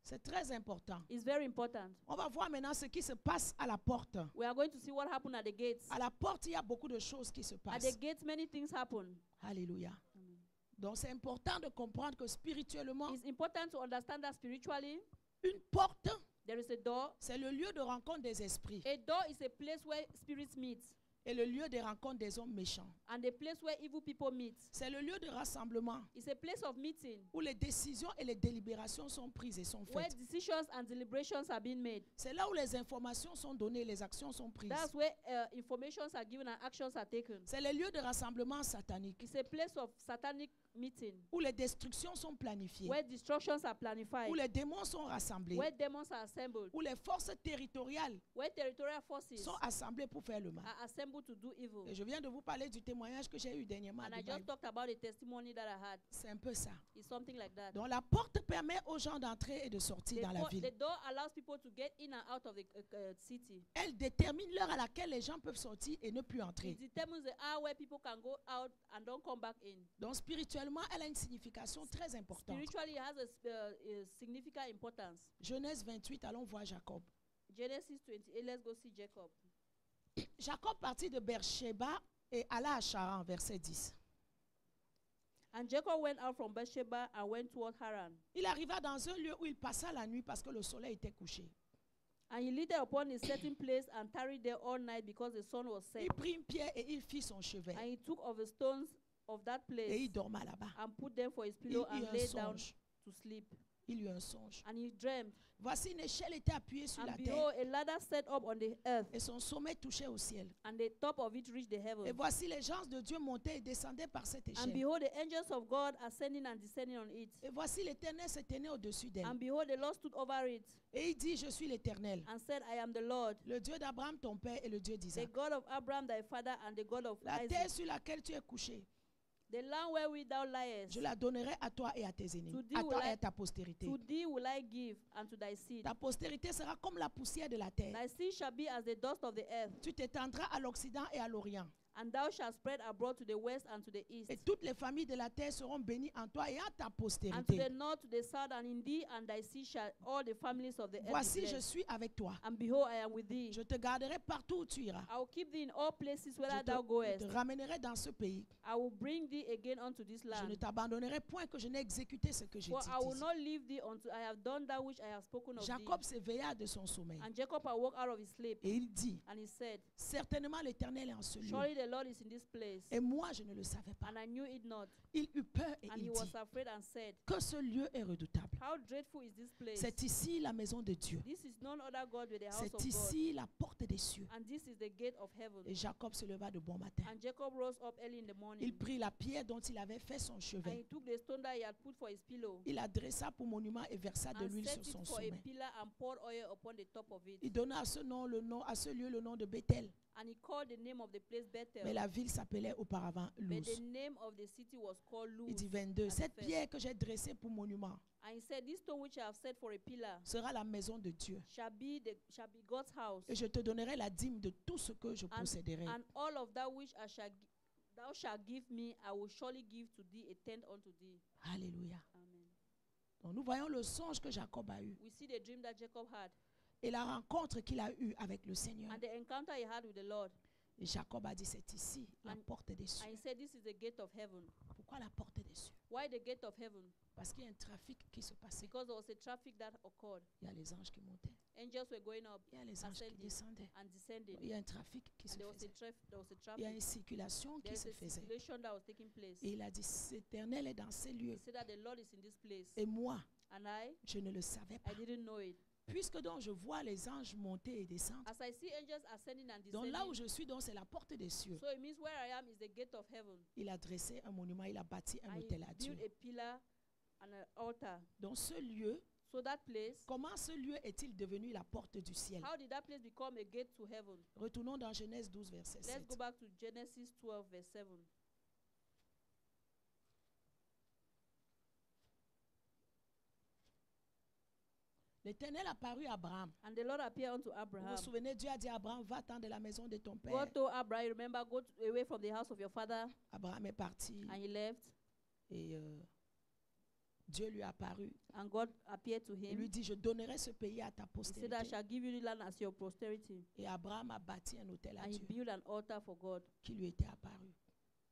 Speaker 1: C'est très important.
Speaker 2: It's very important.
Speaker 1: On va voir maintenant ce qui se passe à la porte.
Speaker 2: We are going to see what happened at the gates.
Speaker 1: À la porte, il y a beaucoup de choses qui se
Speaker 2: At
Speaker 1: passent.
Speaker 2: the gates, many things happen.
Speaker 1: Alléluia.
Speaker 2: Amen.
Speaker 1: Donc c'est important de comprendre que spirituellement,
Speaker 2: It's important to understand that spiritually,
Speaker 1: une porte,
Speaker 2: there is a door.
Speaker 1: c'est le lieu de rencontre des esprits
Speaker 2: A door is a place where spirits meet
Speaker 1: et le lieu de rencontre des hommes méchants.
Speaker 2: and a place where evil people meet.
Speaker 1: C'est le lieu de rassemblement
Speaker 2: It's a place of meeting
Speaker 1: où les décisions et les délibérations sont prises et sont
Speaker 2: where
Speaker 1: faites.
Speaker 2: decisions and deliberations are being made.
Speaker 1: C'est là où les informations sont données, les actions sont prises.
Speaker 2: That's where informations are given and actions are taken.
Speaker 1: C'est le lieu de rassemblement satanique
Speaker 2: It's a place of satanic meeting
Speaker 1: où les destructions sont planifiées,
Speaker 2: where destructions are planified,
Speaker 1: où les démons sont rassemblés,
Speaker 2: where demons are assembled,
Speaker 1: où les forces territoriales
Speaker 2: where territorial forces
Speaker 1: sont assemblées pour faire le mal.
Speaker 2: are assembled to do evil.
Speaker 1: Et je viens de vous parler du témoignage que j'ai eu dernièrement à
Speaker 2: And I
Speaker 1: Dubaï.
Speaker 2: just talked about a testimony that I had.
Speaker 1: C'est un peu ça.
Speaker 2: It's something like that.
Speaker 1: Donc la porte permet aux gens d'entrer et de sortir dans la
Speaker 2: The
Speaker 1: ville.
Speaker 2: door allows people to get in and out of the city.
Speaker 1: Elle détermine l'heure à laquelle les gens peuvent sortir et ne plus
Speaker 2: It
Speaker 1: entrer.
Speaker 2: determines the hour where people can go out and don't come back in.
Speaker 1: Donc spirituellement, elle a une signification très importante.
Speaker 2: Spiritually, it has a significant importance.
Speaker 1: Genèse 28, allons voir Jacob.
Speaker 2: Genesis 28, let's go see Jacob.
Speaker 1: Jacob partit de Beersheba et alla à Charan, verset 10.
Speaker 2: And Jacob went out from Beersheba and went toward Haran.
Speaker 1: Il arriva dans un lieu où il passa la nuit parce que le soleil était couché.
Speaker 2: And he lit upon a certain place and tarried there all night because the sun was set.
Speaker 1: Il prit une pierre et il fit son chevet.
Speaker 2: And he took of the stones of that
Speaker 1: Et
Speaker 2: place
Speaker 1: il dorma là-bas.
Speaker 2: and put them for his
Speaker 1: Il
Speaker 2: pillow
Speaker 1: eut
Speaker 2: and
Speaker 1: un
Speaker 2: lay down
Speaker 1: songe.
Speaker 2: to sleep.
Speaker 1: Il eut un songe.
Speaker 2: And he dreamed.
Speaker 1: Voici une échelle était appuyée sur la
Speaker 2: And
Speaker 1: terre
Speaker 2: behold, a ladder set up on the earth,
Speaker 1: et son sommet touchait au ciel.
Speaker 2: and the top of it reached the
Speaker 1: Et
Speaker 2: heaven.
Speaker 1: voici les gens de Dieu montaient et descendaient par cette
Speaker 2: And
Speaker 1: échelle.
Speaker 2: behold, the angels of God ascending and descending on it.
Speaker 1: Et voici l'Éternel se tenait au-dessus d'elle.
Speaker 2: And behold, the Lord stood over it
Speaker 1: Et il dit, je suis l'Éternel,
Speaker 2: and said, I am the Lord,
Speaker 1: le Dieu d'Abraham, ton père, et le Dieu
Speaker 2: the
Speaker 1: d'Isaac.
Speaker 2: God of Abraham thy father and the God of
Speaker 1: La terre
Speaker 2: Isaac.
Speaker 1: sur laquelle tu es couché,
Speaker 2: The land wherewith thou liest,
Speaker 1: je la donnerai à toi et à tes ennemis,
Speaker 2: To thee
Speaker 1: à
Speaker 2: will
Speaker 1: toi et
Speaker 2: I-
Speaker 1: à ta postérité.
Speaker 2: to thee will I give, and to thy seed.
Speaker 1: Ta postérité sera comme la poussière de la terre.
Speaker 2: Thy seed shall be as the dust of the earth,
Speaker 1: Tu t'étendras à l'Occident et à l'Orient.
Speaker 2: And thou shalt spread abroad to the west and to the east,
Speaker 1: Et toutes les familles de la terre seront bénies en toi et en ta
Speaker 2: and to
Speaker 1: postérité.
Speaker 2: the north, to the south, and in thee and thy seed shall all the families of the earth be
Speaker 1: Voici, je
Speaker 2: blessed.
Speaker 1: suis avec toi.
Speaker 2: And behold, I am with thee.
Speaker 1: Je te garderai partout où tu iras.
Speaker 2: I will keep thee in all places
Speaker 1: Je
Speaker 2: whether
Speaker 1: te,
Speaker 2: thou
Speaker 1: je
Speaker 2: goest.
Speaker 1: te ramènerai dans ce pays.
Speaker 2: I will bring thee again unto this
Speaker 1: Je ne
Speaker 2: land.
Speaker 1: t'abandonnerai point que je n'ai exécuté ce que j'ai
Speaker 2: For
Speaker 1: dit.
Speaker 2: I will not leave thee until I have done that which I have spoken of
Speaker 1: Jacob
Speaker 2: thee.
Speaker 1: s'éveilla de son sommeil.
Speaker 2: And Jacob awoke out of his sleep,
Speaker 1: Et il dit,
Speaker 2: and he said,
Speaker 1: certainement l'Éternel est en ce lieu.
Speaker 2: surely the Lord is in this place.
Speaker 1: Et moi, je ne le savais pas.
Speaker 2: And I knew it not.
Speaker 1: Il eut peur et
Speaker 2: And
Speaker 1: il
Speaker 2: he was
Speaker 1: dit
Speaker 2: afraid and said,
Speaker 1: que ce lieu est redoutable.
Speaker 2: how dreadful is this place?
Speaker 1: C'est ici la maison de Dieu.
Speaker 2: This is none other God but the house
Speaker 1: C'est
Speaker 2: of God.
Speaker 1: ici la porte des cieux.
Speaker 2: And this is the gate of heaven.
Speaker 1: Et Jacob se leva de bon matin.
Speaker 2: And Jacob rose up early in the morning.
Speaker 1: Il prit la pierre dont il avait fait son
Speaker 2: And
Speaker 1: chevet.
Speaker 2: he took the stone that he had put for his pillow,
Speaker 1: Il la dressa pour monument et versa de
Speaker 2: and
Speaker 1: l'huile
Speaker 2: set
Speaker 1: sur
Speaker 2: it
Speaker 1: son
Speaker 2: for a
Speaker 1: sommet.
Speaker 2: pillar and poured oil upon the top of it.
Speaker 1: Il donna à ce lieu le nom de Bethel.
Speaker 2: And he called the name of the place Bethel.
Speaker 1: Mais la ville s'appelait auparavant
Speaker 2: But the
Speaker 1: Luz.
Speaker 2: name of the city was called
Speaker 1: Il
Speaker 2: Luz.
Speaker 1: dit 22.
Speaker 2: at
Speaker 1: Cette
Speaker 2: first.
Speaker 1: pierre que j'ai dressée pour monument
Speaker 2: And he said, this stone which I have set for a pillar
Speaker 1: sera la maison de Dieu.
Speaker 2: shall be God's house.
Speaker 1: Et je te donnerai la dîme de tout ce que je posséderai.
Speaker 2: And all of that which thou shalt give me, I will surely give to thee a tenth unto thee.
Speaker 1: Alléluia.
Speaker 2: Amen.
Speaker 1: Donc nous voyons le songe que Jacob a eu
Speaker 2: We see the dream that Jacob had
Speaker 1: et la rencontre qu'il a eue avec le Seigneur.
Speaker 2: and the encounter he had with the Lord.
Speaker 1: Et Jacob a dit, c'est ici la
Speaker 2: And-
Speaker 1: porte des
Speaker 2: And
Speaker 1: cieux.
Speaker 2: he said, this is the gate of heaven.
Speaker 1: Pourquoi la porte des cieux?
Speaker 2: Why the gate of heaven?
Speaker 1: Parce qu'il y a un trafic qui se passait.
Speaker 2: Because there was a traffic that occurred.
Speaker 1: Il y a les anges qui montaient.
Speaker 2: Angels were going up
Speaker 1: Il y a les anges qui
Speaker 2: ascending
Speaker 1: descendaient.
Speaker 2: and descending.
Speaker 1: Il y a un trafic qui se
Speaker 2: And there was a
Speaker 1: faisait.
Speaker 2: traffic.
Speaker 1: Il y a une circulation qui
Speaker 2: There's
Speaker 1: se
Speaker 2: a
Speaker 1: faisait.
Speaker 2: circulation that was taking place.
Speaker 1: Et il a dit, l'Éternel est dans ces
Speaker 2: He
Speaker 1: lieux.
Speaker 2: said that the Lord is in this place.
Speaker 1: Et moi,
Speaker 2: And I
Speaker 1: je ne le savais pas.
Speaker 2: didn't know it.
Speaker 1: Puisque donc je vois les anges monter et descendre.
Speaker 2: As I see angels ascending and
Speaker 1: Donc là où
Speaker 2: descending,
Speaker 1: je suis, donc c'est la porte des cieux.
Speaker 2: so it means where I am is the gate of heaven.
Speaker 1: Il a dressé un monument, il a bâti un
Speaker 2: And he
Speaker 1: hôtel à Dieu.
Speaker 2: built a pillar and an altar.
Speaker 1: Donc ce lieu,
Speaker 2: So that place,
Speaker 1: comment ce lieu est-il devenu la porte du ciel?
Speaker 2: how did that place become a gate to heaven?
Speaker 1: Retournons dans Genèse 12, verset
Speaker 2: Let's
Speaker 1: 7.
Speaker 2: go back to Genesis 12, verse 7.
Speaker 1: L'Éternel apparut à Abraham.
Speaker 2: And the Lord appeared unto
Speaker 1: Vous
Speaker 2: Abraham.
Speaker 1: vous souvenez, Dieu a dit à Abraham, va-t'en de la maison de ton père.
Speaker 2: God told Abraham, remember, away from the house of your father.
Speaker 1: Abraham est parti
Speaker 2: And he left.
Speaker 1: et Dieu lui a apparu.
Speaker 2: And God appeared to
Speaker 1: Il lui
Speaker 2: him.
Speaker 1: dit, je donnerai ce pays à ta
Speaker 2: He said, I
Speaker 1: postérité.
Speaker 2: shall give you the land as your posterity.
Speaker 1: Et Abraham a bâti un hôtel à
Speaker 2: And he
Speaker 1: Dieu
Speaker 2: built an altar for God
Speaker 1: qui lui était apparu.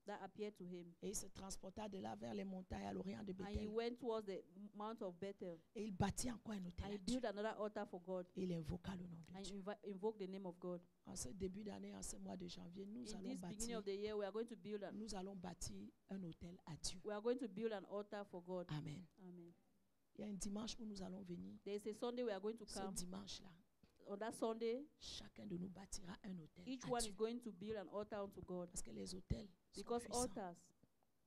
Speaker 2: that appeared to him.
Speaker 1: Et il se transporta de là vers les montagnes à l'orient de
Speaker 2: And he
Speaker 1: Bethel.
Speaker 2: went towards the mount of Bethel.
Speaker 1: Et il bâtit encore un hôtel
Speaker 2: And
Speaker 1: à
Speaker 2: he
Speaker 1: Dieu.
Speaker 2: built another altar for God.
Speaker 1: Et il invoqua le nom de
Speaker 2: And
Speaker 1: Dieu.
Speaker 2: invoked the name of God.
Speaker 1: En ce début d'année, en ce mois de janvier, nous
Speaker 2: In
Speaker 1: allons
Speaker 2: this beginning
Speaker 1: bâtir,
Speaker 2: of the year, we are going to build
Speaker 1: un hôtel à Dieu.
Speaker 2: we are going to build an altar for God.
Speaker 1: Amen.
Speaker 2: Amen.
Speaker 1: Il y a un dimanche où nous allons venir.
Speaker 2: There is a Sunday we are going to
Speaker 1: Ce
Speaker 2: come.
Speaker 1: dimanche-là,
Speaker 2: On that Sunday,
Speaker 1: chacun de nous bâtira un hôtel
Speaker 2: each
Speaker 1: à
Speaker 2: one
Speaker 1: Dieu.
Speaker 2: is going to build an altar unto God.
Speaker 1: Parce que les hôtels
Speaker 2: Because altars,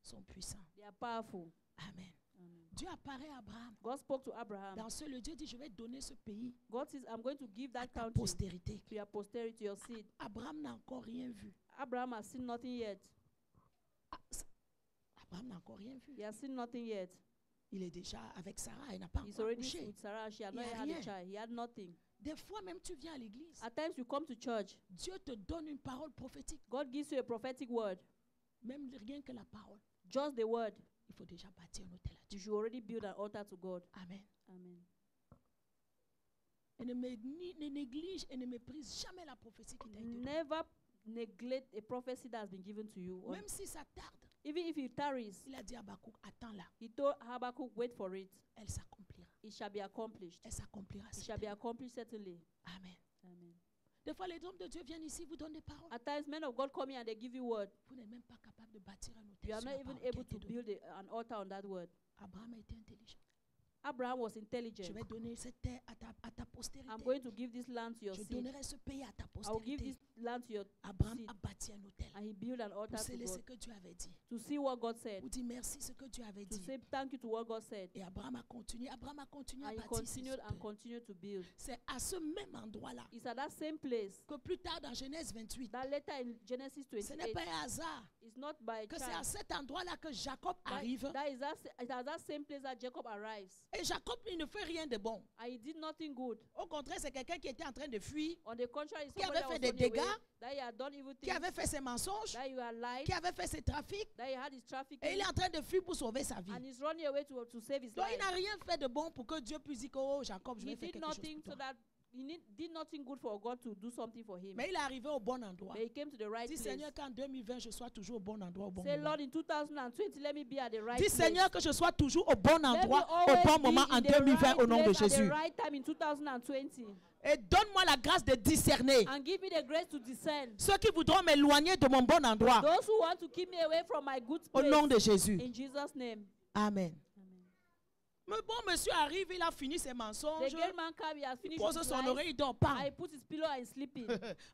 Speaker 1: sont puissants.
Speaker 2: they are powerful.
Speaker 1: Amen.
Speaker 2: Amen.
Speaker 1: Dieu apparaît à Abraham.
Speaker 2: God spoke to Abraham.
Speaker 1: Dans ce lieu, Dieu dit, je vais donner ce pays
Speaker 2: God says, I'm going to give
Speaker 1: à
Speaker 2: that
Speaker 1: ta
Speaker 2: country
Speaker 1: postérité.
Speaker 2: to your posterity, your seed.
Speaker 1: Abraham n'a encore rien vu.
Speaker 2: Abraham has seen nothing yet.
Speaker 1: Ah, Abraham n'a encore rien vu.
Speaker 2: He has seen nothing yet.
Speaker 1: Il est déjà avec Sarah, il n'a pas
Speaker 2: He's
Speaker 1: encore
Speaker 2: already
Speaker 1: couché.
Speaker 2: with Sarah. She had
Speaker 1: Il y
Speaker 2: not
Speaker 1: a
Speaker 2: had
Speaker 1: rien.
Speaker 2: a child. He had nothing.
Speaker 1: Des fois même, tu viens à l'église.
Speaker 2: At times you come to church.
Speaker 1: Dieu te donne une parole prophétique.
Speaker 2: God gives you a prophetic word.
Speaker 1: Même rien que la parole.
Speaker 2: Just the word.
Speaker 1: Il faut déjà bâtir un hôtel à
Speaker 2: You
Speaker 1: Dieu.
Speaker 2: should already build an altar to God.
Speaker 1: Amen.
Speaker 2: Amen.
Speaker 1: Et ne néglige et ne méprise jamais la prophétie qui t'a été donnée.
Speaker 2: Never neglect a prophecy that has been given to you.
Speaker 1: Même si ça tarde,
Speaker 2: Even if it tarries,
Speaker 1: il a dit à Habakkuk, attends-la,
Speaker 2: he told Habakkuk, wait for it.
Speaker 1: elle s'accomplira.
Speaker 2: It shall be accomplished.
Speaker 1: Elle s'accomplira.
Speaker 2: It shall be
Speaker 1: certainement.
Speaker 2: accomplished certainly.
Speaker 1: Amen.
Speaker 2: Amen.
Speaker 1: Des fois, les hommes de Dieu viennent ici, vous donnent des paroles.
Speaker 2: At times, men of God come here and they give you word.
Speaker 1: Vous n'êtes même pas capable de bâtir un hôtel.
Speaker 2: You are
Speaker 1: sur
Speaker 2: not
Speaker 1: la
Speaker 2: even
Speaker 1: parole qui a
Speaker 2: able
Speaker 1: été
Speaker 2: to
Speaker 1: donnée.
Speaker 2: build an altar on that word.
Speaker 1: Abraham a été intelligent.
Speaker 2: Abraham was
Speaker 1: Je
Speaker 2: intelligent.
Speaker 1: vais donner cette terre à ta postérité.
Speaker 2: I'm going to give this land to your
Speaker 1: Je
Speaker 2: seed.
Speaker 1: donnerai ce pays à ta
Speaker 2: I will give
Speaker 1: postérité.
Speaker 2: this land to your
Speaker 1: Abraham
Speaker 2: seed.
Speaker 1: a bâti un hôtel
Speaker 2: And he built an altar
Speaker 1: pour
Speaker 2: to
Speaker 1: sceller ce
Speaker 2: God.
Speaker 1: que Dieu avait dit.
Speaker 2: To see what God said.
Speaker 1: Pour dire merci ce que Dieu avait
Speaker 2: To
Speaker 1: dit.
Speaker 2: say thank you to what God said.
Speaker 1: Et Abraham a continué. Abraham a continué à
Speaker 2: And he
Speaker 1: bâtir ce
Speaker 2: continued and
Speaker 1: hôtel.
Speaker 2: continued to build.
Speaker 1: C'est à ce même endroit-là
Speaker 2: It's at that same place
Speaker 1: que plus tard dans Genèse 28,
Speaker 2: that later in Genesis
Speaker 1: ce n'est
Speaker 2: 28,
Speaker 1: pas un hasard
Speaker 2: it's not by
Speaker 1: que c'est à
Speaker 2: chance.
Speaker 1: cet endroit-là que Jacob arrive.
Speaker 2: It's at that same place that Jacob arrives.
Speaker 1: Et Jacob, il ne fait rien de bon.
Speaker 2: And he did nothing good.
Speaker 1: Au contraire, c'est quelqu'un qui était en train de fuir,
Speaker 2: On the contrary,
Speaker 1: qui
Speaker 2: somebody
Speaker 1: avait
Speaker 2: that
Speaker 1: fait
Speaker 2: was
Speaker 1: des
Speaker 2: on the way
Speaker 1: dégâts
Speaker 2: that he had done evil
Speaker 1: qui
Speaker 2: things,
Speaker 1: avait fait ses mensonges,
Speaker 2: that you had lied,
Speaker 1: qui avait fait ses trafics,
Speaker 2: that he had his
Speaker 1: et
Speaker 2: trafficking,
Speaker 1: il est en train de fuir pour sauver sa vie.
Speaker 2: and he's running away to save his
Speaker 1: Donc il
Speaker 2: life.
Speaker 1: n'a rien fait de bon pour que Dieu puisse dire que, oh Jacob, je vais
Speaker 2: He
Speaker 1: faire
Speaker 2: did
Speaker 1: quelque chose
Speaker 2: nothing
Speaker 1: pour
Speaker 2: so
Speaker 1: toi.
Speaker 2: that did nothing good for God to do something for him.
Speaker 1: Mais il est arrivé au bon endroit.
Speaker 2: But he came to the right
Speaker 1: Dis
Speaker 2: place.
Speaker 1: Seigneur, qu'en 2020, je sois toujours au bon endroit, au bon
Speaker 2: Say,
Speaker 1: moment.
Speaker 2: Lord, in 2020, let me be at the right
Speaker 1: Dis
Speaker 2: place.
Speaker 1: Seigneur, que je sois toujours au bon
Speaker 2: Let me
Speaker 1: endroit, au
Speaker 2: always
Speaker 1: bon
Speaker 2: be
Speaker 1: moment en
Speaker 2: in the
Speaker 1: 2020
Speaker 2: right
Speaker 1: au nom de
Speaker 2: place at
Speaker 1: Jésus.
Speaker 2: the right time in 2020.
Speaker 1: Et donne-moi la grâce de discerner
Speaker 2: And give me the grace to discern
Speaker 1: ceux qui voudront m'éloigner de mon bon endroit
Speaker 2: those who want to keep me away from my good
Speaker 1: au
Speaker 2: place.
Speaker 1: nom de Jésus.
Speaker 2: In Jesus' name.
Speaker 1: Amen.
Speaker 2: Amen.
Speaker 1: Mais bon, monsieur arrive, il a fini ses
Speaker 2: The
Speaker 1: mensonges.
Speaker 2: great man came, he has finished
Speaker 1: Pose
Speaker 2: his
Speaker 1: son
Speaker 2: life.
Speaker 1: oreille, il dort pas.
Speaker 2: I put his pillow and sleeping.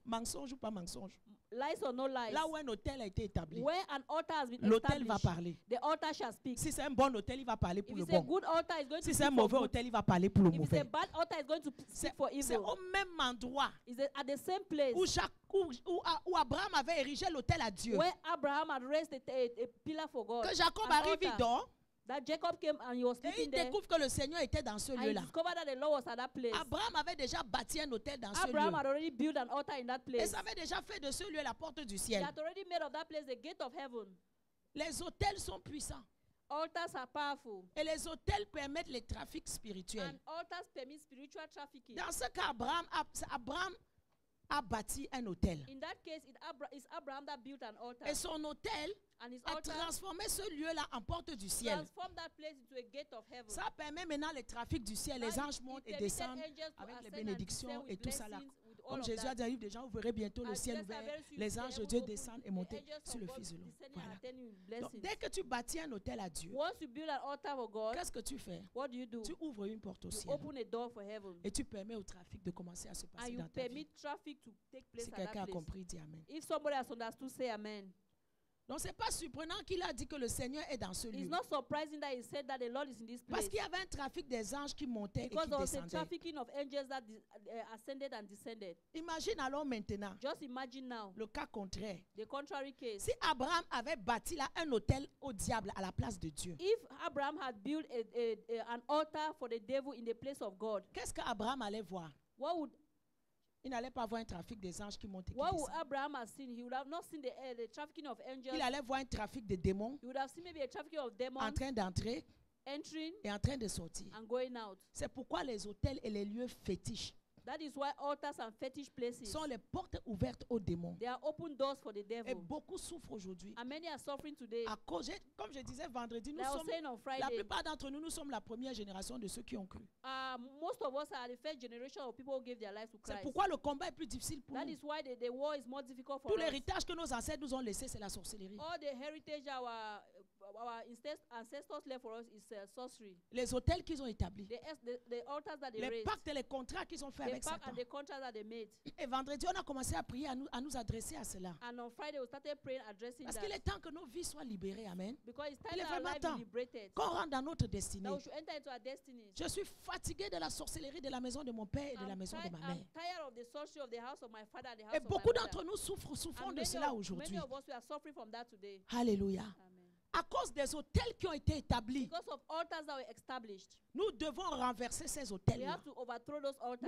Speaker 1: Mensonge ou pas mensonge.
Speaker 2: Lies or no lies.
Speaker 1: Là où un hôtel a été établi,
Speaker 2: Where an altar has been
Speaker 1: l'hôtel va
Speaker 2: established,
Speaker 1: parler.
Speaker 2: the altar shall speak.
Speaker 1: Si c'est un bon hôtel, il va parler pour
Speaker 2: If
Speaker 1: le
Speaker 2: it's a
Speaker 1: bon.
Speaker 2: good altar, it's going to
Speaker 1: Si c'est
Speaker 2: speak
Speaker 1: un
Speaker 2: for
Speaker 1: mauvais
Speaker 2: good.
Speaker 1: hôtel, il va parler pour le
Speaker 2: If it's a
Speaker 1: mauvais.
Speaker 2: bad altar, it's going to speak for
Speaker 1: C'est
Speaker 2: evil.
Speaker 1: au même endroit
Speaker 2: It's at the same place
Speaker 1: où Abraham avait érigé l'autel à Dieu.
Speaker 2: where Abraham had raised a pillar for God.
Speaker 1: Que Jacob
Speaker 2: an
Speaker 1: arrive, il
Speaker 2: altar.
Speaker 1: dort.
Speaker 2: That Jacob came and he was
Speaker 1: Et
Speaker 2: sleeping
Speaker 1: il
Speaker 2: there.
Speaker 1: découvre que le Seigneur était dans ce
Speaker 2: And he
Speaker 1: lieu-là.
Speaker 2: discovered that the Lord was at that place.
Speaker 1: Abraham avait déjà bâti un hôtel dans ce
Speaker 2: Abraham
Speaker 1: lieu.
Speaker 2: had already built an altar in that
Speaker 1: Et
Speaker 2: place.
Speaker 1: ça avait déjà fait de ce lieu la porte du
Speaker 2: He
Speaker 1: ciel.
Speaker 2: had already made of that place the gate of heaven.
Speaker 1: Les hôtels sont puissants.
Speaker 2: Altars are powerful.
Speaker 1: Et les hôtels permettent les trafics spirituels.
Speaker 2: And altars permit spiritual trafficking.
Speaker 1: Dans ce cas, Abraham a bâti un hôtel.
Speaker 2: In that case, it's Abraham that built an altar.
Speaker 1: Et son hôtel
Speaker 2: And his
Speaker 1: a
Speaker 2: altar
Speaker 1: transformé ce lieu-là en porte du ciel.
Speaker 2: transformed that place into a gate of heaven.
Speaker 1: Ça permet maintenant les trafics du ciel.
Speaker 2: Now
Speaker 1: Les anges
Speaker 2: it
Speaker 1: montent et
Speaker 2: permitted
Speaker 1: descendent
Speaker 2: angels to
Speaker 1: avec les
Speaker 2: ascend and
Speaker 1: bénédictions
Speaker 2: descend
Speaker 1: et
Speaker 2: with
Speaker 1: tout ça là.
Speaker 2: blessings, with all
Speaker 1: Comme
Speaker 2: of
Speaker 1: Jésus
Speaker 2: that.
Speaker 1: a dit, arrive déjà, vous verrez bientôt le
Speaker 2: As
Speaker 1: ciel
Speaker 2: Jesus
Speaker 1: ouvert,
Speaker 2: very soon
Speaker 1: les
Speaker 2: the
Speaker 1: anges de
Speaker 2: heaven
Speaker 1: Dieu
Speaker 2: open,
Speaker 1: descendent et
Speaker 2: the
Speaker 1: montent
Speaker 2: angels
Speaker 1: sur
Speaker 2: of
Speaker 1: le
Speaker 2: God
Speaker 1: Fils de l'homme.
Speaker 2: descending
Speaker 1: Voilà.
Speaker 2: and attending with
Speaker 1: Donc,
Speaker 2: blessings.
Speaker 1: dès que tu bâtis un hôtel à Dieu,
Speaker 2: Once you build an altar for God,
Speaker 1: qu'est-ce que tu fais?
Speaker 2: what do?
Speaker 1: Tu ouvres une porte au
Speaker 2: You
Speaker 1: ciel
Speaker 2: open a door for heaven.
Speaker 1: et tu permets au trafic de commencer à se
Speaker 2: And
Speaker 1: passer
Speaker 2: you
Speaker 1: dans ta vie.
Speaker 2: permit traffic to take place
Speaker 1: Si
Speaker 2: at
Speaker 1: quelqu'un
Speaker 2: that
Speaker 1: a
Speaker 2: place.
Speaker 1: compris, dis Amen.
Speaker 2: If somebody has understood, say amen.
Speaker 1: Donc, ce n'est pas surprenant qu'il a dit que le Seigneur est dans ce
Speaker 2: It's
Speaker 1: lieu.
Speaker 2: not surprising that he said that the Lord is in this
Speaker 1: Parce
Speaker 2: place.
Speaker 1: qu'il y avait un trafic des anges qui montaient et
Speaker 2: Because
Speaker 1: qui
Speaker 2: there was a
Speaker 1: descendaient.
Speaker 2: trafficking of angels that ascended and descended.
Speaker 1: Imagine alors maintenant
Speaker 2: Just imagine now
Speaker 1: le cas contraire.
Speaker 2: the contrary case.
Speaker 1: Si Abraham avait bâti là un hôtel au diable à la place de Dieu,
Speaker 2: If Abraham had built an altar for the devil in the place of God,
Speaker 1: qu'est-ce qu'Abraham allait voir?
Speaker 2: what would
Speaker 1: Il n'allait pas voir un trafic des anges qui montent et qui
Speaker 2: what would
Speaker 1: descendent.
Speaker 2: Abraham have seen? He would have not seen the trafficking of angels.
Speaker 1: Il allait voir un trafic de démons
Speaker 2: He would have seen maybe a trafficking of demons
Speaker 1: en train d'entrer
Speaker 2: entering
Speaker 1: et en train de sortir.
Speaker 2: and going out.
Speaker 1: C'est pourquoi les hôtels et les lieux fétiches
Speaker 2: That is why altars and fetish places,
Speaker 1: sont les portes ouvertes aux démons.
Speaker 2: they are open doors for the
Speaker 1: Et
Speaker 2: devil.
Speaker 1: beaucoup souffrent aujourd'hui.
Speaker 2: And many are suffering today.
Speaker 1: À cause, comme je disais vendredi, nous
Speaker 2: Like I was
Speaker 1: sommes,
Speaker 2: saying on
Speaker 1: la
Speaker 2: Friday,
Speaker 1: plupart d'entre nous, nous sommes la première génération de ceux qui ont cru.
Speaker 2: most of us are the first generation of people who gave their lives to
Speaker 1: C'est
Speaker 2: Christ.
Speaker 1: pourquoi le combat est plus difficile pour
Speaker 2: That
Speaker 1: nous.
Speaker 2: is why the war is more difficult for
Speaker 1: Tout
Speaker 2: us.
Speaker 1: l'héritage que nos ancêtres nous ont laissé, c'est la sorcellerie.
Speaker 2: All the heritage our ancestors left for us is sorcery.
Speaker 1: Les hôtels qu'ils ont établis,
Speaker 2: The altars that they
Speaker 1: les
Speaker 2: raised,
Speaker 1: pactes et les contrats qu'ils ont fait
Speaker 2: the
Speaker 1: avec
Speaker 2: pact
Speaker 1: Satan.
Speaker 2: and the contracts that they made.
Speaker 1: Et vendredi, on a commencé à prier, à nous adresser à cela.
Speaker 2: And on Friday we started praying, addressing
Speaker 1: Parce
Speaker 2: that.
Speaker 1: qu'il est temps que nos vies soient libérées. Amen.
Speaker 2: Because it's time
Speaker 1: Il est
Speaker 2: that our
Speaker 1: vraiment
Speaker 2: life
Speaker 1: temps
Speaker 2: be liberated.
Speaker 1: qu'on rentre dans notre destinée.
Speaker 2: That we should enter into our destinies.
Speaker 1: Je suis fatigué de la sorcellerie de la maison de mon père et de la maison de ma
Speaker 2: I'm
Speaker 1: mère.
Speaker 2: tired of the sorcery of the house of my father and the house
Speaker 1: Et
Speaker 2: of my
Speaker 1: beaucoup
Speaker 2: mother.
Speaker 1: d'entre nous souffrons
Speaker 2: And
Speaker 1: de cela aujourd'hui.
Speaker 2: many of us we are suffering from that today.
Speaker 1: Alléluia.
Speaker 2: Amen.
Speaker 1: À cause des hôtels qui ont été établis,
Speaker 2: Because of altars that were established,
Speaker 1: nous devons renverser ces
Speaker 2: we
Speaker 1: hôtels-là.
Speaker 2: have to overthrow those altars.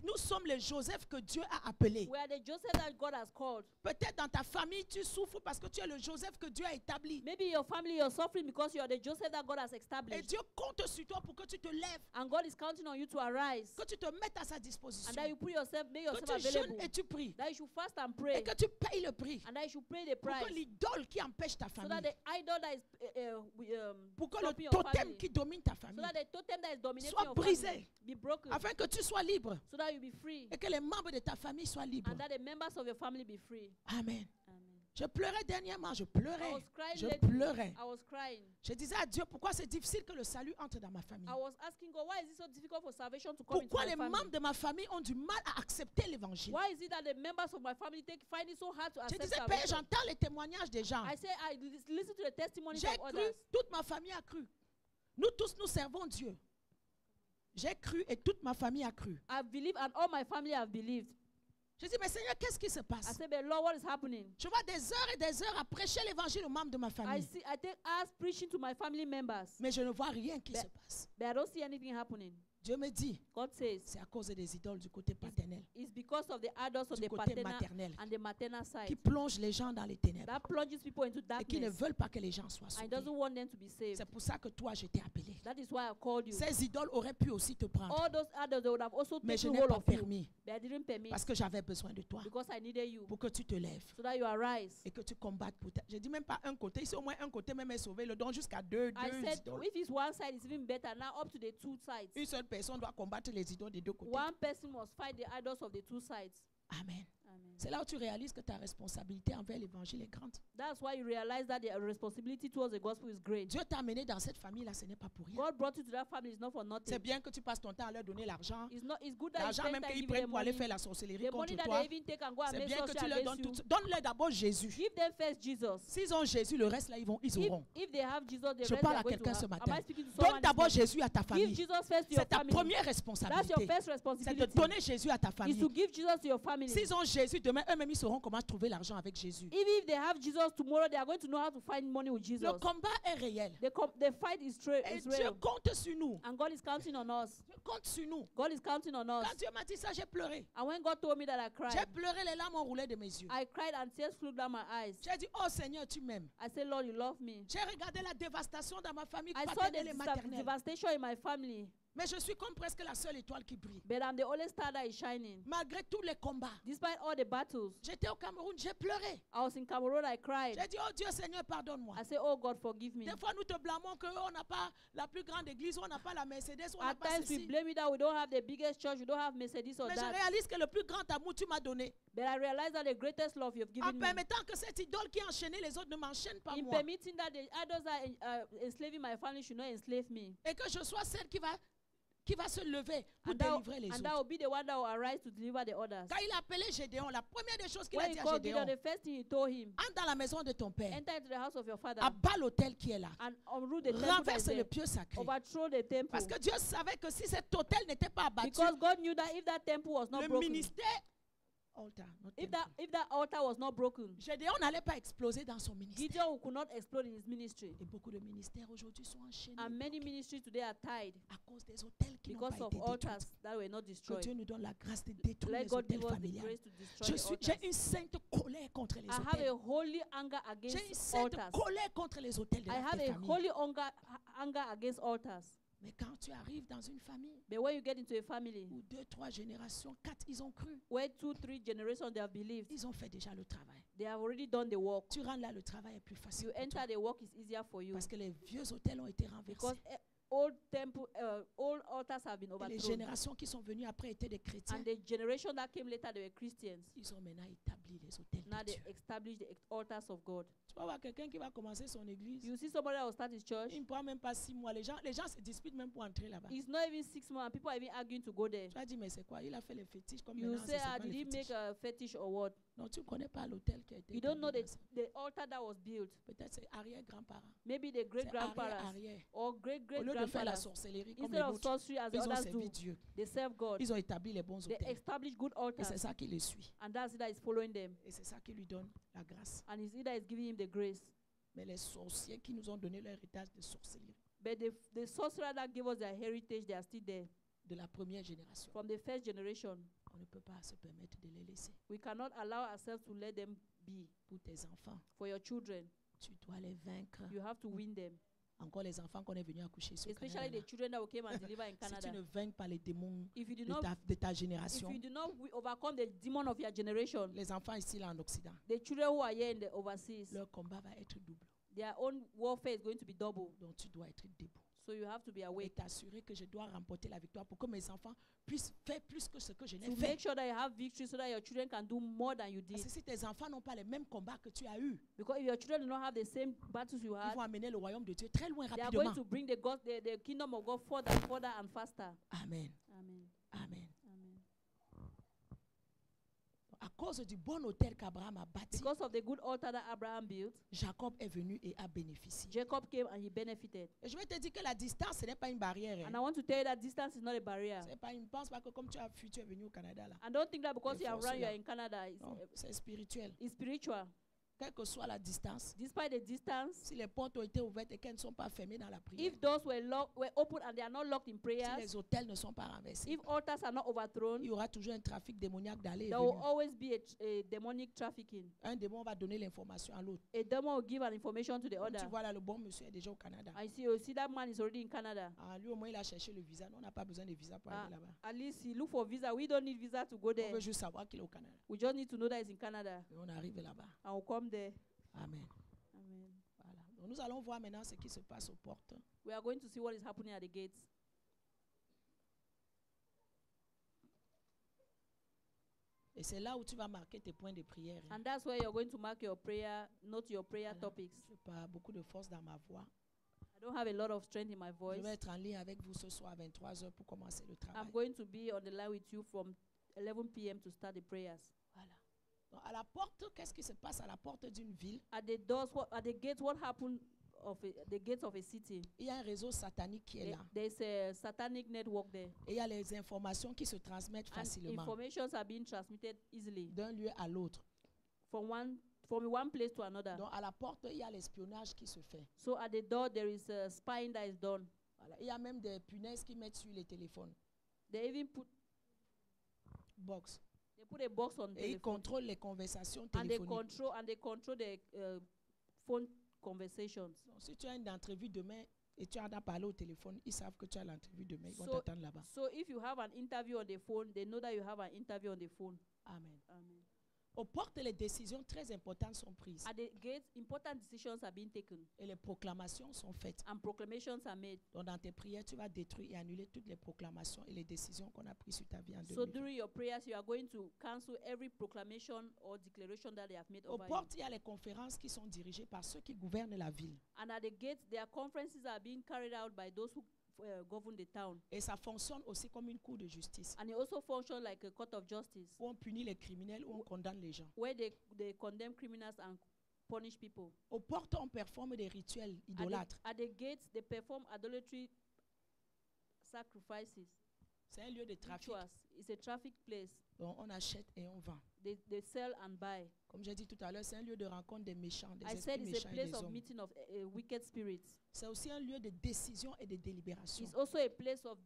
Speaker 1: Nous sommes les Joseph que Dieu a appelés.
Speaker 2: We are the Joseph that God has called.
Speaker 1: Peut-être dans ta famille, tu souffres parce que tu es le Joseph que Dieu a établi.
Speaker 2: Maybe your family you're suffering because you are the Joseph that God has
Speaker 1: Et
Speaker 2: established.
Speaker 1: Dieu compte sur toi pour que tu te lèves,
Speaker 2: And God is counting on you to arise.
Speaker 1: que tu te mettes à sa disposition,
Speaker 2: And that you make
Speaker 1: que
Speaker 2: yourself
Speaker 1: tu jeûnes
Speaker 2: available.
Speaker 1: et tu pries,
Speaker 2: That you should fast and
Speaker 1: et
Speaker 2: pray.
Speaker 1: que tu payes le prix
Speaker 2: And that you should pay the
Speaker 1: pour
Speaker 2: price.
Speaker 1: que l'idole qui empêche ta
Speaker 2: So that
Speaker 1: famille,
Speaker 2: the idol that is
Speaker 1: pour que
Speaker 2: stopping
Speaker 1: le
Speaker 2: your
Speaker 1: totem
Speaker 2: family,
Speaker 1: qui domine ta
Speaker 2: so
Speaker 1: famille
Speaker 2: that the totem that is dominating
Speaker 1: soit
Speaker 2: your
Speaker 1: brisé,
Speaker 2: family be broken.
Speaker 1: afin que tu sois libre
Speaker 2: So that you be free.
Speaker 1: et que les membres de ta famille soient libres.
Speaker 2: And that the members of your family be free.
Speaker 1: Amen.
Speaker 2: Amen.
Speaker 1: Je pleurais dernièrement, je
Speaker 2: I
Speaker 1: pleurais.
Speaker 2: was crying
Speaker 1: Je
Speaker 2: lately.
Speaker 1: pleurais.
Speaker 2: I was crying.
Speaker 1: Je disais à Dieu, pourquoi c'est difficile que le salut entre dans ma famille?
Speaker 2: I was asking God, why is it so difficult for salvation to come into
Speaker 1: Pourquoi
Speaker 2: my
Speaker 1: les
Speaker 2: family?
Speaker 1: membres de ma famille ont du mal à accepter l'évangile?
Speaker 2: Why is it that the members of my family find it so hard to
Speaker 1: Je
Speaker 2: accept
Speaker 1: disais, Père,
Speaker 2: salvation?
Speaker 1: j'entends les témoignages des gens.
Speaker 2: I say, listen to the testimonies
Speaker 1: J'ai
Speaker 2: of
Speaker 1: cru,
Speaker 2: others.
Speaker 1: toute ma famille a cru. Nous tous, nous servons Dieu. J'ai cru et toute ma famille a cru.
Speaker 2: I believe and all my family have believed.
Speaker 1: Je dis, mais Seigneur, qu'est-ce qui se
Speaker 2: I
Speaker 1: passe?
Speaker 2: said, but Lord, what is happening?
Speaker 1: Je vois des heures et des heures à prêcher l'évangile aux membres de ma famille.
Speaker 2: I take us preaching to my family members,
Speaker 1: Mais je ne vois rien qui
Speaker 2: Ben-
Speaker 1: se passe.
Speaker 2: but I don't see anything happening.
Speaker 1: Dieu me dit,
Speaker 2: God says
Speaker 1: c'est à cause des idoles du côté paternel,
Speaker 2: it's because of the idols on
Speaker 1: du
Speaker 2: the
Speaker 1: côté
Speaker 2: paternal
Speaker 1: maternel,
Speaker 2: and the maternal side
Speaker 1: qui plongent les gens dans les ténèbres
Speaker 2: that plunges people into
Speaker 1: et qui ne
Speaker 2: darkness
Speaker 1: veulent pas que les gens soient
Speaker 2: and
Speaker 1: sauvés.
Speaker 2: doesn't want them to be saved.
Speaker 1: C'est pour ça que toi, je t'ai appelé.
Speaker 2: That is why I called you.
Speaker 1: Ces idoles auraient pu aussi te prendre,
Speaker 2: All those idols, they would have also
Speaker 1: mais je
Speaker 2: taken
Speaker 1: n'ai
Speaker 2: hold
Speaker 1: pas
Speaker 2: of you,
Speaker 1: permis
Speaker 2: but I didn't permit
Speaker 1: parce que j'avais besoin de toi
Speaker 2: because I needed you
Speaker 1: pour que tu te lèves
Speaker 2: so that you arise.
Speaker 1: et que tu combattes pour ta... Je dis même pas un côté, ici au moins un côté même est sauvé, le don jusqu'à deux
Speaker 2: I said,
Speaker 1: idoles.
Speaker 2: if it's one side, it's even better. Now up to the two sides.
Speaker 1: Une seule personne doit combattre les idoles des deux côtés.
Speaker 2: One person must fight the idols of the two sides.
Speaker 1: Amen.
Speaker 2: Amen.
Speaker 1: C'est là où tu réalises que ta responsabilité envers l'évangile est grande.
Speaker 2: That's why you realize that the responsibility towards the gospel is great.
Speaker 1: Dieu t'a amené dans cette famille-là, ce n'est pas pour rien.
Speaker 2: God brought you to that family. It's not for
Speaker 1: C'est
Speaker 2: nothing.
Speaker 1: bien que tu passes ton temps à leur donner l'argent.
Speaker 2: It's good that you
Speaker 1: L'argent
Speaker 2: spend
Speaker 1: même
Speaker 2: time
Speaker 1: qu'ils
Speaker 2: giving
Speaker 1: prennent
Speaker 2: them
Speaker 1: pour aller
Speaker 2: money.
Speaker 1: faire la sorcellerie
Speaker 2: The money
Speaker 1: contre
Speaker 2: that
Speaker 1: toi.
Speaker 2: they even take and go and
Speaker 1: C'est
Speaker 2: make
Speaker 1: bien que tu
Speaker 2: sorcery
Speaker 1: leur
Speaker 2: against
Speaker 1: donnes
Speaker 2: you.
Speaker 1: tout. Donne-leur d'abord Jésus.
Speaker 2: Give them first Jesus.
Speaker 1: S'ils ont Jésus, le reste là, ils auront.
Speaker 2: If they have Jesus, the
Speaker 1: Je
Speaker 2: rest
Speaker 1: parle
Speaker 2: they
Speaker 1: à
Speaker 2: are going to
Speaker 1: quelqu'un ce
Speaker 2: have.
Speaker 1: matin.
Speaker 2: Am I speaking to
Speaker 1: Donne
Speaker 2: someone?
Speaker 1: d'abord
Speaker 2: this morning?
Speaker 1: Jésus à ta
Speaker 2: Give
Speaker 1: famille.
Speaker 2: Jesus first to your
Speaker 1: C'est ta
Speaker 2: family.
Speaker 1: première
Speaker 2: That's your
Speaker 1: responsabilité.
Speaker 2: first
Speaker 1: C'est de
Speaker 2: responsibility.
Speaker 1: donner Jésus à ta
Speaker 2: Is
Speaker 1: famille.
Speaker 2: to give Jesus to your family.
Speaker 1: S'ils ont Jésus, demain, eux-mêmes, ils sauront comment trouver l'argent avec Jésus.
Speaker 2: Even if they have Jesus tomorrow, they are going to know how to find money with Jesus.
Speaker 1: Le combat est réel.
Speaker 2: The fight is
Speaker 1: Et
Speaker 2: is
Speaker 1: Dieu
Speaker 2: real.
Speaker 1: compte sur nous.
Speaker 2: And God is counting on us.
Speaker 1: Dieu compte sur nous.
Speaker 2: God is counting on us.
Speaker 1: Quand Dieu m'a dit ça, j'ai pleuré.
Speaker 2: And when God told me that I
Speaker 1: J'ai
Speaker 2: cried,
Speaker 1: pleuré, les larmes ont roulé de mes yeux.
Speaker 2: I cried and tears flew down my eyes.
Speaker 1: J'ai dit, oh Seigneur, tu m'aimes.
Speaker 2: I said, Lord, you love me.
Speaker 1: J'ai regardé la dévastation dans ma famille
Speaker 2: I saw the
Speaker 1: paternelle et maternelle.
Speaker 2: devastation in my family,
Speaker 1: Mais je suis comme presque la seule étoile qui brille.
Speaker 2: but I'm the only star that is shining.
Speaker 1: Malgré tous les combats.
Speaker 2: Despite all the battles,
Speaker 1: J'étais au Cameroun, j'ai pleuré.
Speaker 2: I was in Cameroon, I cried.
Speaker 1: J'ai dit, oh Dieu Seigneur, pardonne-moi.
Speaker 2: I said, oh God, forgive me.
Speaker 1: Des fois, nous te blâmons qu'on n'a pas la plus grande église, on n'a pas la Mercedes, on n'a
Speaker 2: At
Speaker 1: pas
Speaker 2: times we
Speaker 1: ceci.
Speaker 2: blame you that we don't have the biggest church, we don't have Mercedes or
Speaker 1: Mais je
Speaker 2: that.
Speaker 1: réalise que le plus grand amour tu m'as donné.
Speaker 2: But I realize that the greatest love you've
Speaker 1: En
Speaker 2: given me,
Speaker 1: permettant que cette idole qui enchaînait les autres ne m'enchaîne pas
Speaker 2: in
Speaker 1: moi.
Speaker 2: permitting that the idols that are enslaving my family should not enslave me.
Speaker 1: Et que je sois celle qui va se lever pour
Speaker 2: And that,
Speaker 1: délivrer les
Speaker 2: and that
Speaker 1: autres.
Speaker 2: will be the one that will arise to deliver the others.
Speaker 1: Quand il a appelé Gédéon, la première des choses qu'il a
Speaker 2: When
Speaker 1: dit
Speaker 2: he
Speaker 1: à
Speaker 2: called Gideon,
Speaker 1: Gédéon,
Speaker 2: the first thing he told him,
Speaker 1: entre dans la maison de ton père,
Speaker 2: enter into the house of your father
Speaker 1: abat l'autel qui est là,
Speaker 2: and unroot the temple that is
Speaker 1: renverse
Speaker 2: there.
Speaker 1: le pieu sacré.
Speaker 2: Overthrow the temple.
Speaker 1: Parce que Dieu savait que si cet autel n'était pas abattu,
Speaker 2: Because God knew that if that temple was not
Speaker 1: le
Speaker 2: broken,
Speaker 1: ministère, altar, not
Speaker 2: if
Speaker 1: temple.
Speaker 2: that altar was not broken,
Speaker 1: Gédéon n'allait pas exploser dans son ministère.
Speaker 2: Gideon could not explode in his ministry.
Speaker 1: Et beaucoup de ministères aujourd'hui sont enchaînés
Speaker 2: And many ministries today are tied
Speaker 1: à cause des autels qui n'ont
Speaker 2: because
Speaker 1: pas
Speaker 2: of
Speaker 1: été détruits.
Speaker 2: altars that were not
Speaker 1: Que
Speaker 2: destroyed.
Speaker 1: Dieu nous donne la grâce de détruire
Speaker 2: Let
Speaker 1: les
Speaker 2: God
Speaker 1: autels
Speaker 2: give us the
Speaker 1: familiales.
Speaker 2: grace to destroy the
Speaker 1: J'ai
Speaker 2: altars.
Speaker 1: une sainte colère contre les
Speaker 2: I have
Speaker 1: autels.
Speaker 2: a holy anger
Speaker 1: J'ai une
Speaker 2: against
Speaker 1: sainte
Speaker 2: altars.
Speaker 1: colère contre les autels de
Speaker 2: I
Speaker 1: la
Speaker 2: have a
Speaker 1: famille.
Speaker 2: holy anger against altars.
Speaker 1: Mais quand tu arrives dans une famille
Speaker 2: But when you get into a family
Speaker 1: où 2, 3 générations, 4, ils ont cru,
Speaker 2: where 2, 3 generations they have believed,
Speaker 1: ils ont fait déjà le travail.
Speaker 2: they have already done the work.
Speaker 1: Tu rentres là, le travail est plus facile
Speaker 2: You
Speaker 1: pour toi.
Speaker 2: enter, the work is easier for you
Speaker 1: Parce que les vieux autels ont été renversés.
Speaker 2: because old altars have been
Speaker 1: Et les
Speaker 2: overthrown.
Speaker 1: générations qui sont venues après étaient des chrétiens.
Speaker 2: And the generation that came later, they were Christians.
Speaker 1: Ils ont maintenant établi les autels
Speaker 2: Now
Speaker 1: de
Speaker 2: they
Speaker 1: Dieu.
Speaker 2: established the altars of God.
Speaker 1: Tu vas voir quelqu'un qui va commencer son église.
Speaker 2: You see somebody that will start his church.
Speaker 1: Il ne prend même pas 6 mois. Les gens se disputent même pour entrer là-bas.
Speaker 2: It's not even 6 months. People are even arguing to go there.
Speaker 1: Tu vas dire, mais c'est quoi? Il a fait les fétiches comme
Speaker 2: You
Speaker 1: maintenant,
Speaker 2: say,
Speaker 1: c'est
Speaker 2: ah,
Speaker 1: quoi
Speaker 2: did
Speaker 1: les
Speaker 2: he make
Speaker 1: fétiches?
Speaker 2: a fetish or what?
Speaker 1: Non, tu ne connais pas l'hôtel qui a été
Speaker 2: You don't know
Speaker 1: établi dans ça.
Speaker 2: the altar that was built.
Speaker 1: Peut-être c'est arrière-grands-parents.
Speaker 2: Maybe the great
Speaker 1: C'est
Speaker 2: grandparents
Speaker 1: arrière.
Speaker 2: or great
Speaker 1: Au lieu de faire la
Speaker 2: grandfathers.
Speaker 1: sorcellerie comme
Speaker 2: Instead
Speaker 1: les
Speaker 2: of
Speaker 1: autres,
Speaker 2: sorcery as the
Speaker 1: ils ont
Speaker 2: others
Speaker 1: servi
Speaker 2: do,
Speaker 1: Dieu.
Speaker 2: they serve God.
Speaker 1: Ils ont établi les bons
Speaker 2: They
Speaker 1: hôtels.
Speaker 2: establish good
Speaker 1: Et
Speaker 2: altars.
Speaker 1: c'est ça qui les suit.
Speaker 2: And that's it that is following them.
Speaker 1: Et c'est ça qui lui donne la grâce.
Speaker 2: And it's it that is giving him the grace.
Speaker 1: Mais les sorciers qui nous ont donné leur héritage de sorcellerie
Speaker 2: But the sorcerer that gave us their heritage, they are still there.
Speaker 1: de la première génération,
Speaker 2: From the first generation,
Speaker 1: on ne peut pas se permettre de les laisser.
Speaker 2: we cannot allow ourselves to let them be.
Speaker 1: Pour tes enfants,
Speaker 2: For your children,
Speaker 1: tu dois les vaincre.
Speaker 2: you have to win them.
Speaker 1: Encore les enfants qu'on est venu accoucher sur
Speaker 2: Especially
Speaker 1: Canada.
Speaker 2: the children that will came and deliver in
Speaker 1: Si tu
Speaker 2: Canada.
Speaker 1: ne vaincs pas les démons
Speaker 2: If you do
Speaker 1: de
Speaker 2: not,
Speaker 1: de ta
Speaker 2: if
Speaker 1: génération,
Speaker 2: you do not overcome the demon of your generation,
Speaker 1: les enfants ici là en Occident,
Speaker 2: the children who are here in the overseas,
Speaker 1: leur combat va être double.
Speaker 2: their own warfare is going to be double.
Speaker 1: Donc tu dois être debout
Speaker 2: So you have to be
Speaker 1: et
Speaker 2: awake
Speaker 1: t'assurer que je dois remporter la victoire pour que mes enfants puissent faire plus que ce que je n'ai
Speaker 2: to
Speaker 1: fait.
Speaker 2: make sure that you have victory so that your children can do more than you
Speaker 1: Parce
Speaker 2: did.
Speaker 1: que si tes enfants n'ont pas les mêmes combats que tu as eus,
Speaker 2: Because if your children do not have the same battles you
Speaker 1: ils
Speaker 2: had,
Speaker 1: vont amener le royaume de Dieu très loin
Speaker 2: they are going
Speaker 1: rapidement.
Speaker 2: to bring the kingdom of God further and faster.
Speaker 1: Amen.
Speaker 2: Amen.
Speaker 1: Amen.
Speaker 2: Amen.
Speaker 1: À cause du bon hôtel qu'Abraham a bâti,
Speaker 2: Because of the good altar that Abraham built,
Speaker 1: Jacob est venu et a bénéficié.
Speaker 2: Jacob came and he benefited.
Speaker 1: Et je vais te dire que la distance, ce n'est pas une barrière.
Speaker 2: And I want to tell you that distance is not a barrier.
Speaker 1: C'est pas, ne pense pas que comme tu as fui, tu es venu au Canada là.
Speaker 2: And don't think that because
Speaker 1: Les
Speaker 2: you have
Speaker 1: forces
Speaker 2: run, you
Speaker 1: là.
Speaker 2: are in Canada.
Speaker 1: Non, c'est spirituel.
Speaker 2: It's spiritual.
Speaker 1: quelle que soit la distance,
Speaker 2: despite the distance,
Speaker 1: si les portes ont été ouvertes et qu'elles ne sont pas fermées dans la prière,
Speaker 2: if doors were open and they are not locked in
Speaker 1: si
Speaker 2: prayers,
Speaker 1: les hôtels ne sont pas renversés,
Speaker 2: if altars are not
Speaker 1: il
Speaker 2: overthrown,
Speaker 1: y aura toujours un trafic démoniaque d'aller et
Speaker 2: there will
Speaker 1: venir.
Speaker 2: always be a demonic trafficking.
Speaker 1: Un démon va donner l'information à l'autre.
Speaker 2: A demon will give an information to the
Speaker 1: Comme
Speaker 2: other.
Speaker 1: tu vois là, le bon monsieur est déjà au Canada.
Speaker 2: I see, you see that man is already in Canada.
Speaker 1: Ah, lui au moins il a cherché le visa. Nous, on n'a pas besoin de visa pour aller là-bas.
Speaker 2: At least he look for visa. We don't need visa to go
Speaker 1: On
Speaker 2: there.
Speaker 1: veut juste savoir qu'il est au Canada.
Speaker 2: We just need to know that he's in Canada.
Speaker 1: Et on arrive là-bas.
Speaker 2: And we'll come there.
Speaker 1: Amen.
Speaker 2: Amen.
Speaker 1: Voilà. Donc, nous allons voir maintenant ce qui se passe aux portes.
Speaker 2: We are going to see what is happening at the gates.
Speaker 1: Et c'est là où tu vas marquer tes points de prière.
Speaker 2: And that's where you're going to mark your prayer, note your prayer
Speaker 1: Voilà.
Speaker 2: topics.
Speaker 1: Je n'ai pas beaucoup de force dans ma voix.
Speaker 2: I don't have a lot of strength in my
Speaker 1: Je
Speaker 2: voice.
Speaker 1: vais être en ligne avec vous ce soir à 23h pour commencer le travail.
Speaker 2: I'm going to be on the line with you from 11 p.m. to start the prayers.
Speaker 1: Voilà. Donc, à la porte, qu'est-ce qui se passe à la porte d'une ville?
Speaker 2: At the doors, at the gates, what happened the gates of a city?
Speaker 1: Il y a un réseau satanique qui est là.
Speaker 2: There's a satanic network there.
Speaker 1: Et il y a les informations qui se transmettent
Speaker 2: And
Speaker 1: facilement
Speaker 2: informations are being transmitted easily
Speaker 1: d'un lieu à l'autre.
Speaker 2: from one place to another.
Speaker 1: Donc à la porte, il y a l'espionnage qui se fait.
Speaker 2: So at the door, there is spying that is done.
Speaker 1: Voilà. Il y a même des punaises qui mettent sur les téléphones.
Speaker 2: They even put a box on
Speaker 1: Et ils
Speaker 2: telephone.
Speaker 1: contrôlent les conversations
Speaker 2: And they
Speaker 1: téléphoniques.
Speaker 2: control the phone conversations.
Speaker 1: Donc, si tu as une entrevue demain et tu en as parlé au téléphone, ils savent que tu as l'entrevue demain. Ils vont
Speaker 2: So-
Speaker 1: t'attendre là-bas.
Speaker 2: So if you have an interview on the phone, they know that you have an interview on the phone.
Speaker 1: Amen.
Speaker 2: Amen.
Speaker 1: Aux portes, les décisions très importantes sont prises.
Speaker 2: At the gates, important decisions are being taken
Speaker 1: Et les proclamations sont faites.
Speaker 2: and proclamations are made.
Speaker 1: Donc dans tes prières, tu vas détruire et annuler toutes les proclamations et les décisions qu'on a prises sur ta vie en
Speaker 2: So
Speaker 1: 2020.
Speaker 2: during your prayers, you are going to cancel every proclamation or declaration that they have made
Speaker 1: Aux
Speaker 2: over you.
Speaker 1: portes, il y a les conférences qui sont dirigées par ceux qui gouvernent la ville.
Speaker 2: And at the gates, their conferences are being carried out by those who govern the town.
Speaker 1: Et ça fonctionne aussi comme une cour de justice,
Speaker 2: And it also functions like a court of justice,
Speaker 1: où on punit les criminels, où on condamne les gens.
Speaker 2: where they condemn criminals and punish people.
Speaker 1: Aux portes, on performe des rituels idolâtres.
Speaker 2: At the gates, they perform idolatry sacrifices.
Speaker 1: C'est un lieu de trafic.
Speaker 2: Rituals. It's a traffic place.
Speaker 1: Donc on achète et on vend.
Speaker 2: They sell and buy.
Speaker 1: Comme j'ai dit tout à l'heure, c'est un lieu de rencontre des méchants, des
Speaker 2: I
Speaker 1: esprits
Speaker 2: said it's a
Speaker 1: méchants et
Speaker 2: place
Speaker 1: des
Speaker 2: of
Speaker 1: hommes.
Speaker 2: meeting of wicked spirits.
Speaker 1: C'est aussi un lieu de décision et de délibération.
Speaker 2: It's also a place of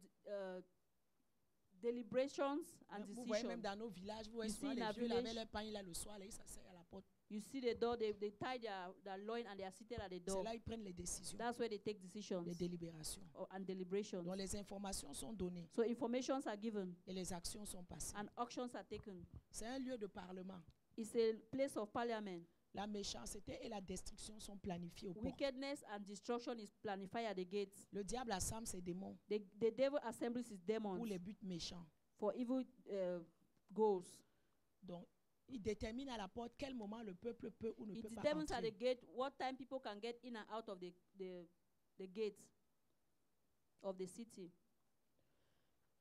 Speaker 2: deliberations and
Speaker 1: Vous voyez même
Speaker 2: decision.
Speaker 1: dans nos villages, vous voyez
Speaker 2: You
Speaker 1: souvent
Speaker 2: see in
Speaker 1: les
Speaker 2: our
Speaker 1: vieux là avec
Speaker 2: village-
Speaker 1: leur pain là le soir, là, ils s'asseyent à la porte.
Speaker 2: You see the door, they tie their loin and they are seated at the
Speaker 1: C'est
Speaker 2: door.
Speaker 1: là ils prennent les décisions,
Speaker 2: That's where they take decisions
Speaker 1: les délibérations.
Speaker 2: and deliberations.
Speaker 1: Donc les informations sont données
Speaker 2: So informations are given
Speaker 1: et les actions sont passées.
Speaker 2: and actions are taken.
Speaker 1: C'est un lieu de parlement.
Speaker 2: It's a place of parliament.
Speaker 1: La méchanceté et la destruction sont planifiées aux portes.
Speaker 2: Wickedness and destruction is planified at the gates.
Speaker 1: Le diable assemble ses démons
Speaker 2: The devil assembles his demons
Speaker 1: pour les buts méchants.
Speaker 2: for evil goals.
Speaker 1: Donc, il détermine à la porte quel moment le peuple peut ou ne
Speaker 2: It
Speaker 1: peut pas
Speaker 2: determines at the
Speaker 1: entrer.
Speaker 2: gate what time people can get in and out of the gates of the city.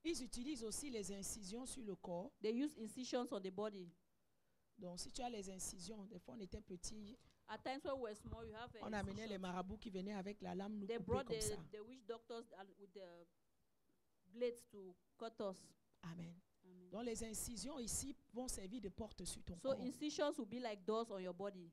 Speaker 1: Ils utilisent aussi les incisions sur le corps.
Speaker 2: They use incisions on the body.
Speaker 1: Donc, si tu as les incisions, des fois on était petits,
Speaker 2: At times when we were small, you have
Speaker 1: on amenait les
Speaker 2: incisions.
Speaker 1: marabouts qui venaient avec la lame nous
Speaker 2: They
Speaker 1: couper
Speaker 2: brought
Speaker 1: comme ça.
Speaker 2: the witch doctors and with the blades to cut us.
Speaker 1: Amen.
Speaker 2: Amen.
Speaker 1: Donc, les incisions ici vont servir de porte sur ton
Speaker 2: So
Speaker 1: corps.
Speaker 2: incisions will be like doors on your body.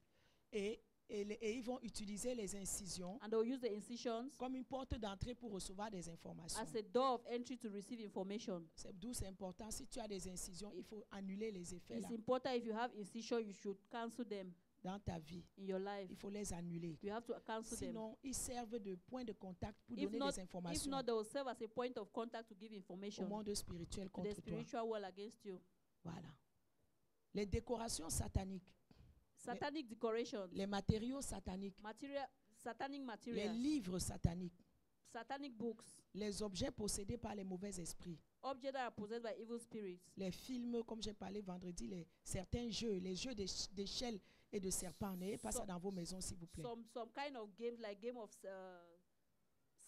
Speaker 1: Et ils vont utiliser les incisions
Speaker 2: And they'll use the incisions
Speaker 1: comme une porte d'entrée pour recevoir des informations.
Speaker 2: as a door of entry to receive information.
Speaker 1: C'est d'où c'est important. Si tu as des incisions, il faut annuler les effets
Speaker 2: It's
Speaker 1: là,
Speaker 2: important if you have incision, you should cancel them
Speaker 1: dans ta vie.
Speaker 2: in your life.
Speaker 1: Il faut les annuler.
Speaker 2: You have to cancel them.
Speaker 1: Sinon, ils servent de point de contact pour
Speaker 2: If
Speaker 1: donner
Speaker 2: not,
Speaker 1: des
Speaker 2: If
Speaker 1: informations
Speaker 2: not, they will serve as a point of contact to give
Speaker 1: au
Speaker 2: information
Speaker 1: monde spirituel
Speaker 2: to the
Speaker 1: contre toi.
Speaker 2: spiritual world against you.
Speaker 1: Voilà. Les décorations sataniques,
Speaker 2: Satanic decorations,
Speaker 1: les matériaux sataniques,
Speaker 2: satanic
Speaker 1: les
Speaker 2: materials,
Speaker 1: livres sataniques,
Speaker 2: satanic books,
Speaker 1: les objets possédés par les mauvais esprits,
Speaker 2: objects that are possessed by evil spirits,
Speaker 1: les films, comme j'ai parlé vendredi, certains jeux, les jeux d'échelle et de serpents. N'ayez pas ça dans vos maisons, s'il vous plaît.
Speaker 2: some kind of games like game of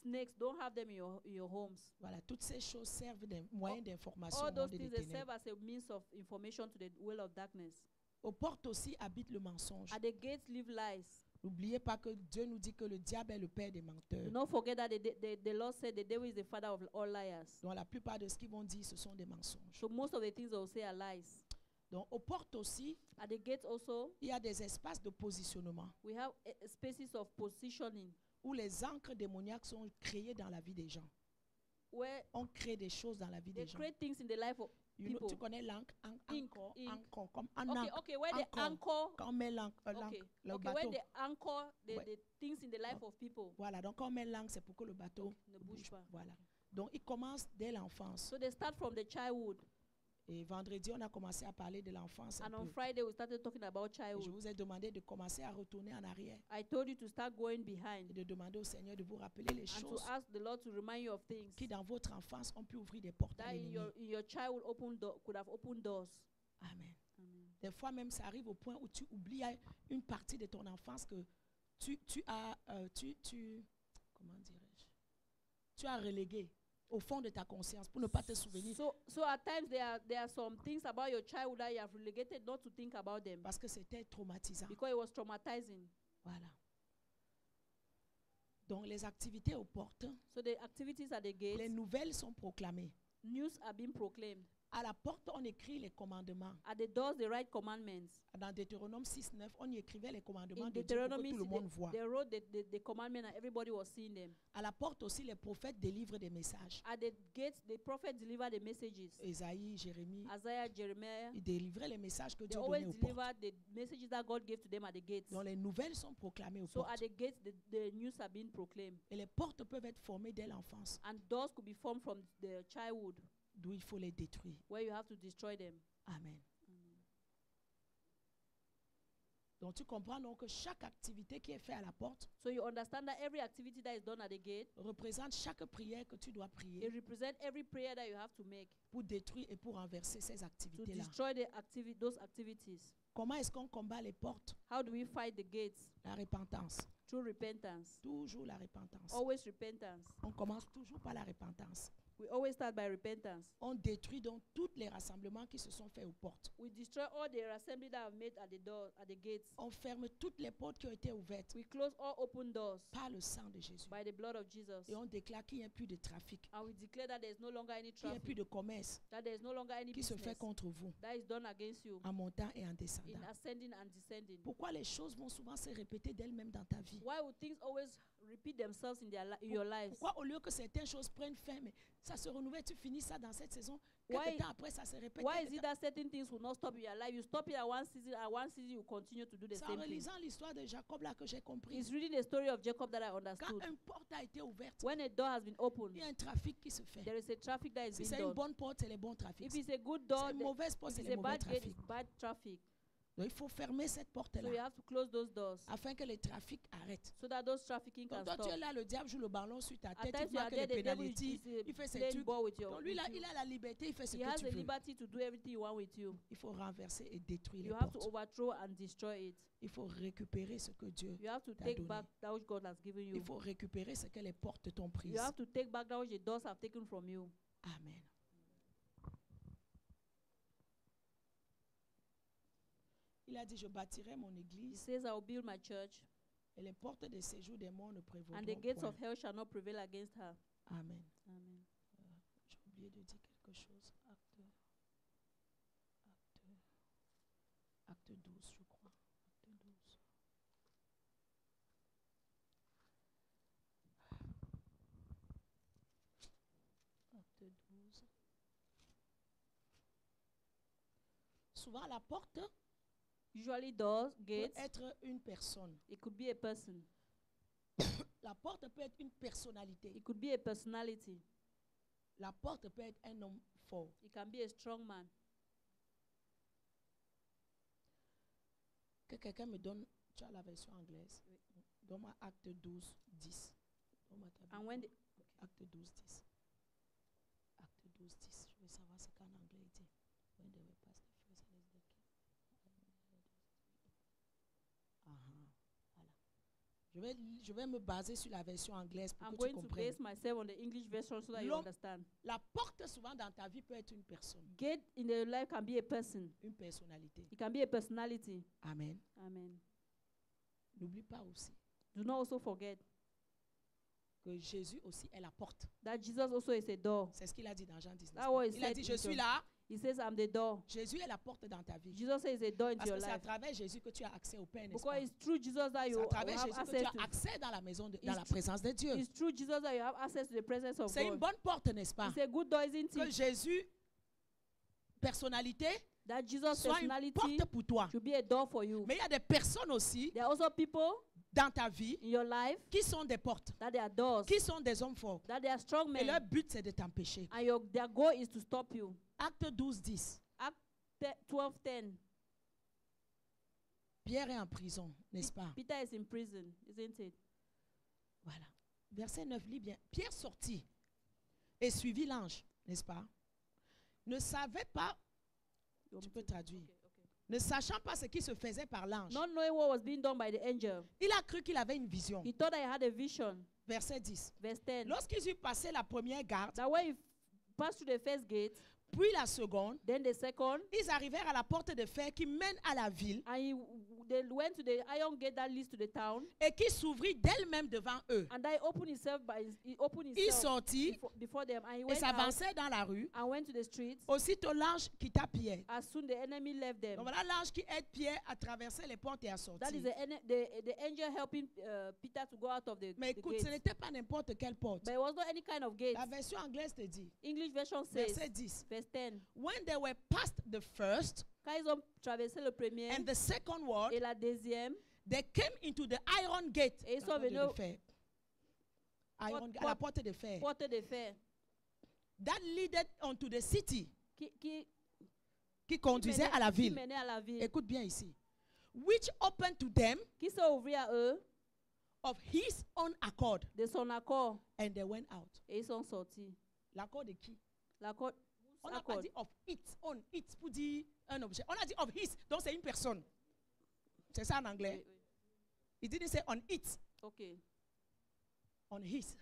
Speaker 2: snakes. Don't have them in your homes.
Speaker 1: Voilà, toutes ces choses servent de moyens d'information
Speaker 2: All
Speaker 1: au
Speaker 2: those
Speaker 1: monde des
Speaker 2: things they serve
Speaker 1: ténèbres.
Speaker 2: as a means of information to the world of darkness.
Speaker 1: Aux portes aussi habite le mensonge.
Speaker 2: At the gates live lies.
Speaker 1: N'oubliez pas que Dieu nous dit que le diable est le père des menteurs.
Speaker 2: Do not forget that the Lord said the devil is the father of all liars.
Speaker 1: Donc la plupart de ce qu'ils vont dire, ce sont des mensonges.
Speaker 2: So most of the things they will say are lies.
Speaker 1: Donc, aux portes aussi,
Speaker 2: At the gates also,
Speaker 1: il y a des espaces de positionnement
Speaker 2: we have spaces of positioning
Speaker 1: où les encres démoniaques sont créées dans la vie des gens.
Speaker 2: where
Speaker 1: On crée des choses dans la vie
Speaker 2: they
Speaker 1: des gens.
Speaker 2: create things in the life of people.
Speaker 1: Tu connais l'encre,
Speaker 2: Ink,
Speaker 1: encore, comme un
Speaker 2: Okay,
Speaker 1: encre.
Speaker 2: okay, where they
Speaker 1: Encore.
Speaker 2: anchor.
Speaker 1: Quand on met l'encre,
Speaker 2: Okay,
Speaker 1: le
Speaker 2: okay, where
Speaker 1: bateau.
Speaker 2: they anchor
Speaker 1: Ouais.
Speaker 2: the things in the life of people.
Speaker 1: Voilà, donc quand on met l'encre, c'est pour que le bateau
Speaker 2: Ne
Speaker 1: ne
Speaker 2: bouge
Speaker 1: bouge
Speaker 2: pas.
Speaker 1: pas. Voilà. Donc, il commence dès l'enfance.
Speaker 2: So they start from the childhood.
Speaker 1: Et vendredi, on a commencé à parler de l'enfance un
Speaker 2: And on
Speaker 1: peu.
Speaker 2: Friday, we started talking about
Speaker 1: Et je
Speaker 2: childhood.
Speaker 1: vous ai demandé de commencer à retourner en arrière
Speaker 2: I told you to start going
Speaker 1: et
Speaker 2: behind
Speaker 1: de demander au Seigneur de vous rappeler les
Speaker 2: and to
Speaker 1: choses
Speaker 2: ask the Lord to remind you of things
Speaker 1: qui, dans votre enfance, ont pu ouvrir des portes à
Speaker 2: that
Speaker 1: l'ennemi.
Speaker 2: in your childhood could have opened doors.
Speaker 1: Amen.
Speaker 2: Amen.
Speaker 1: Des fois même, ça arrive au point où tu oublies une partie de ton enfance que tu as, comment dirais-je, tu as relégué au fond de ta conscience pour ne pas te souvenir
Speaker 2: So at times there are some things about your childhood that you have relegated not to think about them
Speaker 1: parce que c'était traumatisant.
Speaker 2: because it was traumatizing.
Speaker 1: Voilà. Donc les activités aux portes,
Speaker 2: So the activities at the
Speaker 1: les
Speaker 2: gates,
Speaker 1: nouvelles sont proclamées.
Speaker 2: news are being proclaimed.
Speaker 1: À la porte, on écrit les commandements.
Speaker 2: At the doors, they write commandments.
Speaker 1: Dans Deutéronome 6:9, on y écrivait les commandements
Speaker 2: In
Speaker 1: de Dieu pour que
Speaker 2: Deuteronomy,
Speaker 1: tout le monde voit.
Speaker 2: they wrote the commandment and everybody was seeing them.
Speaker 1: À la porte aussi, les prophètes délivrent des messages.
Speaker 2: At the gates, the prophet delivered the messages.
Speaker 1: Isaïe, Jérémie,
Speaker 2: Isaiah, Jeremiah,
Speaker 1: ils délivraient les messages que
Speaker 2: they
Speaker 1: Dieu
Speaker 2: always
Speaker 1: donnait aux portes.
Speaker 2: delivered the messages that God gave to them at the gates.
Speaker 1: Donc les nouvelles sont proclamées aux
Speaker 2: So
Speaker 1: portes.
Speaker 2: at the gates, the news are being proclaimed.
Speaker 1: Et les portes peuvent être formées dès l'enfance,
Speaker 2: And doors could be formed from the childhood
Speaker 1: d'où il faut les détruire.
Speaker 2: where you have to destroy them.
Speaker 1: Amen. Donc tu comprends donc que chaque activité qui est faite à la porte
Speaker 2: So you understand that every activity that is done at the gate,
Speaker 1: représente chaque prière que tu dois
Speaker 2: it
Speaker 1: prier
Speaker 2: represents every prayer that you have to make
Speaker 1: pour détruire et pour renverser ces
Speaker 2: to
Speaker 1: activités-là.
Speaker 2: destroy those activities.
Speaker 1: Comment est-ce qu'on combat les portes?
Speaker 2: How do we fight the gates?
Speaker 1: La repentance.
Speaker 2: Through repentance.
Speaker 1: Toujours la repentance.
Speaker 2: Always repentance.
Speaker 1: On commence toujours par la repentance.
Speaker 2: We always start by repentance.
Speaker 1: On détruit donc tous les rassemblements qui se sont faits aux portes.
Speaker 2: We destroy all the assembly that are made at the door, at the gates.
Speaker 1: On ferme toutes les portes qui ont été ouvertes
Speaker 2: We close all open doors
Speaker 1: par le sang de Jésus.
Speaker 2: by the blood of Jesus.
Speaker 1: Et on déclare qu'il n'y a plus de trafic,
Speaker 2: And we declare that there is no longer any
Speaker 1: qu'il n'y a plus
Speaker 2: traffic,
Speaker 1: de commerce
Speaker 2: that there is no longer any
Speaker 1: qui se fait
Speaker 2: business
Speaker 1: contre vous
Speaker 2: that is done against you
Speaker 1: en montant et en
Speaker 2: in
Speaker 1: descendant.
Speaker 2: ascending and descending.
Speaker 1: Pourquoi les choses vont souvent se répéter d'elles-mêmes dans ta vie?
Speaker 2: Why would things always repeat themselves in your lives?
Speaker 1: Pourquoi au lieu que certaines choses prennent fin, mais ça se renouvelle, tu finis ça dans cette saison,
Speaker 2: Why-
Speaker 1: quelques temps après ça se répète.
Speaker 2: Why
Speaker 1: quelques
Speaker 2: is it
Speaker 1: temps-
Speaker 2: that certain things will not stop in your life? You stop it at one season you continue to do the
Speaker 1: C'est en
Speaker 2: same thing.
Speaker 1: relisant l'histoire de Jacob là que j'ai compris.
Speaker 2: It's reading the story of Jacob that I
Speaker 1: Quand
Speaker 2: understood.
Speaker 1: une porte a été ouverte,
Speaker 2: When a door has been opened,
Speaker 1: il y a un trafic qui se fait.
Speaker 2: there is a traffic that is
Speaker 1: Si
Speaker 2: being
Speaker 1: c'est une
Speaker 2: done.
Speaker 1: bonne porte, c'est les bons trafics.
Speaker 2: If
Speaker 1: Si
Speaker 2: it's a good door,
Speaker 1: c'est une mauvaise porte,
Speaker 2: if
Speaker 1: c'est
Speaker 2: it's
Speaker 1: les
Speaker 2: a
Speaker 1: mauvais
Speaker 2: bad gate,
Speaker 1: trafics.
Speaker 2: it's bad traffic.
Speaker 1: Donc il faut fermer cette
Speaker 2: So you
Speaker 1: porte-là
Speaker 2: have to close those doors
Speaker 1: afin que les trafics arrêtent.
Speaker 2: so that those trafficking
Speaker 1: Donc
Speaker 2: can
Speaker 1: toi tu es
Speaker 2: stop.
Speaker 1: là, le diable joue le ballon sur ta
Speaker 2: At
Speaker 1: tête,
Speaker 2: times
Speaker 1: il
Speaker 2: you are
Speaker 1: marque
Speaker 2: there,
Speaker 1: les
Speaker 2: the devil
Speaker 1: pénalités,
Speaker 2: is
Speaker 1: il fait ses
Speaker 2: playing
Speaker 1: trucs.
Speaker 2: ball with
Speaker 1: Donc lui,
Speaker 2: with
Speaker 1: il a la liberté, il fait ce
Speaker 2: He
Speaker 1: que
Speaker 2: has
Speaker 1: tu
Speaker 2: the
Speaker 1: veux.
Speaker 2: liberty to do everything you want with you.
Speaker 1: Il faut renverser et détruire les
Speaker 2: You have to
Speaker 1: portes.
Speaker 2: overthrow and destroy it.
Speaker 1: Il faut récupérer ce que Dieu
Speaker 2: You have to
Speaker 1: t'a
Speaker 2: take
Speaker 1: donné.
Speaker 2: back that which God has given
Speaker 1: Il
Speaker 2: you.
Speaker 1: faut récupérer ce que les portes t'ont pris.
Speaker 2: You have to take back that which the doors have taken from you.
Speaker 1: Amen. Il a dit, je bâtirai mon
Speaker 2: He
Speaker 1: église
Speaker 2: says, I will build my church,
Speaker 1: et les portes des séjours des morts ne prévaudront
Speaker 2: and the gates
Speaker 1: point.
Speaker 2: of hell shall not prevail against her.
Speaker 1: Amen.
Speaker 2: Amen.
Speaker 1: J'ai oublié de dire quelque chose. Acte 12, je crois. Acte 12. Acte 12. Souvent, la porte
Speaker 2: Usually doors,
Speaker 1: peut
Speaker 2: gates,
Speaker 1: être une personne.
Speaker 2: it could be a person.
Speaker 1: La porte peut être une personnalité.
Speaker 2: It could be a personality.
Speaker 1: La porte peut être un homme fort.
Speaker 2: It can be a strong man.
Speaker 1: Que quelqu'un me donne, tu as la version anglaise.
Speaker 2: Oui.
Speaker 1: Donne-moi Acte 12, 10. Donne-moi ta
Speaker 2: And
Speaker 1: Bible.
Speaker 2: when
Speaker 1: Acte 12, 10. Acte 12, 10. Je veux savoir ce qu'en anglais il dit. When they were past the first and is the king. Voilà. Je vais me baser sur la version anglaise pour
Speaker 2: I'm
Speaker 1: que tu
Speaker 2: going to
Speaker 1: comprennes.
Speaker 2: base myself on the English version so that you
Speaker 1: L'homme-
Speaker 2: understand.
Speaker 1: La porte souvent dans ta vie peut être une personne,
Speaker 2: Gate in the life can be a person.
Speaker 1: une personnalité.
Speaker 2: It can be a personality.
Speaker 1: Amen.
Speaker 2: Amen.
Speaker 1: N'oublie pas aussi
Speaker 2: Do not also forget
Speaker 1: que Jésus aussi est la porte.
Speaker 2: that Jesus also is a door.
Speaker 1: C'est ce qu'il a dit dans Jean 19.
Speaker 2: That was
Speaker 1: Il a
Speaker 2: said
Speaker 1: dit,
Speaker 2: in
Speaker 1: je suis
Speaker 2: John.
Speaker 1: là
Speaker 2: He says, I'm the door.
Speaker 1: Jésus est la porte dans ta vie.
Speaker 2: Jesus says a door into
Speaker 1: Parce
Speaker 2: your
Speaker 1: que c'est à
Speaker 2: life.
Speaker 1: travers Jésus que tu as accès au Père, n'est-ce
Speaker 2: Because
Speaker 1: pas?
Speaker 2: it's through Jesus that
Speaker 1: C'est
Speaker 2: you
Speaker 1: à
Speaker 2: will
Speaker 1: travers
Speaker 2: have
Speaker 1: Jésus que tu
Speaker 2: access
Speaker 1: as
Speaker 2: to.
Speaker 1: accès dans la maison, dans
Speaker 2: It's
Speaker 1: la présence de Dieu.
Speaker 2: It's through Jesus that you have access to the presence of
Speaker 1: C'est une
Speaker 2: God.
Speaker 1: bonne porte, n'est-ce pas?
Speaker 2: It's a good door, isn't
Speaker 1: Que
Speaker 2: it?
Speaker 1: Jésus, personnalité,
Speaker 2: That Jesus'
Speaker 1: soit une
Speaker 2: personality
Speaker 1: porte pour toi.
Speaker 2: should be a door for you.
Speaker 1: Mais il y a des personnes aussi
Speaker 2: There are also people
Speaker 1: dans ta vie
Speaker 2: in your life
Speaker 1: qui sont des portes,
Speaker 2: that they are doors,
Speaker 1: qui sont des hommes forts.
Speaker 2: that they are strong
Speaker 1: Et leur
Speaker 2: men,
Speaker 1: but, c'est de t'empêcher.
Speaker 2: and their goal is to stop you.
Speaker 1: Acte 12, 10.
Speaker 2: Act 12:10.
Speaker 1: Pierre est en prison, n'est-ce pas?
Speaker 2: Peter is in prison, isn't it?
Speaker 1: Voilà. Verset 9, lis bien. Pierre sortit et suivit l'ange, n'est-ce pas? Ne savait pas, tu peux traduire, ne sachant pas ce qui se faisait par l'ange.
Speaker 2: Not knowing what was being done by the angel,
Speaker 1: Il a cru qu'il avait une vision.
Speaker 2: he thought that he had a vision.
Speaker 1: Verset 10.
Speaker 2: Verse 10.
Speaker 1: Lorsqu'ils eurent passé la première garde,
Speaker 2: That when he passed through the first gate,
Speaker 1: puis la seconde,
Speaker 2: then the second,
Speaker 1: ils arrivèrent à la porte de fer qui mène à la ville
Speaker 2: and they went to the iron gate that leads to the town,
Speaker 1: et qui s'ouvrit d'elle-même devant eux.
Speaker 2: and he opened
Speaker 1: Il
Speaker 2: himself
Speaker 1: sortit
Speaker 2: before them, and he
Speaker 1: et
Speaker 2: went out
Speaker 1: s'avançait dans la rue.
Speaker 2: and went to the streets.
Speaker 1: Aussitôt l'ange quitta Pierre.
Speaker 2: As soon the enemy left them.
Speaker 1: Donc voilà l'ange qui aide Pierre à traverser les portes et à
Speaker 2: That is
Speaker 1: sortir.
Speaker 2: the angel helping Peter to go out of the
Speaker 1: Mais écoute, ce
Speaker 2: gate.
Speaker 1: n'était pas n'importe quelle porte.
Speaker 2: But it was not any kind of gate.
Speaker 1: La version anglaise te dit,
Speaker 2: English version says,
Speaker 1: verset 10.
Speaker 2: verse 10,
Speaker 1: When they were past the first
Speaker 2: quand ils ont traversé le premier
Speaker 1: and the second ward,
Speaker 2: et la deuxième,
Speaker 1: they came into the iron gate.
Speaker 2: et ils
Speaker 1: La
Speaker 2: sont
Speaker 1: porte de
Speaker 2: venus
Speaker 1: fer. Iron,
Speaker 2: Porte-
Speaker 1: à la porte de fer.
Speaker 2: porte de fer,
Speaker 1: That leaded onto the city.
Speaker 2: qui
Speaker 1: Qui conduisait à la ville.
Speaker 2: menait à la ville,
Speaker 1: Écoute bien ici. Which opened to them
Speaker 2: qui s'est ouvert à eux
Speaker 1: of his own accord.
Speaker 2: de son accord,
Speaker 1: And they went out.
Speaker 2: et ils sont sortis.
Speaker 1: L'accord de qui?
Speaker 2: L'accord,
Speaker 1: On n'a pas
Speaker 2: accord.
Speaker 1: dit of it, on it pour dire un objet. On a dit of his, donc c'est une personne. C'est ça en anglais.
Speaker 2: Oui.
Speaker 1: Il didn't say on it,
Speaker 2: Okay.
Speaker 1: on his.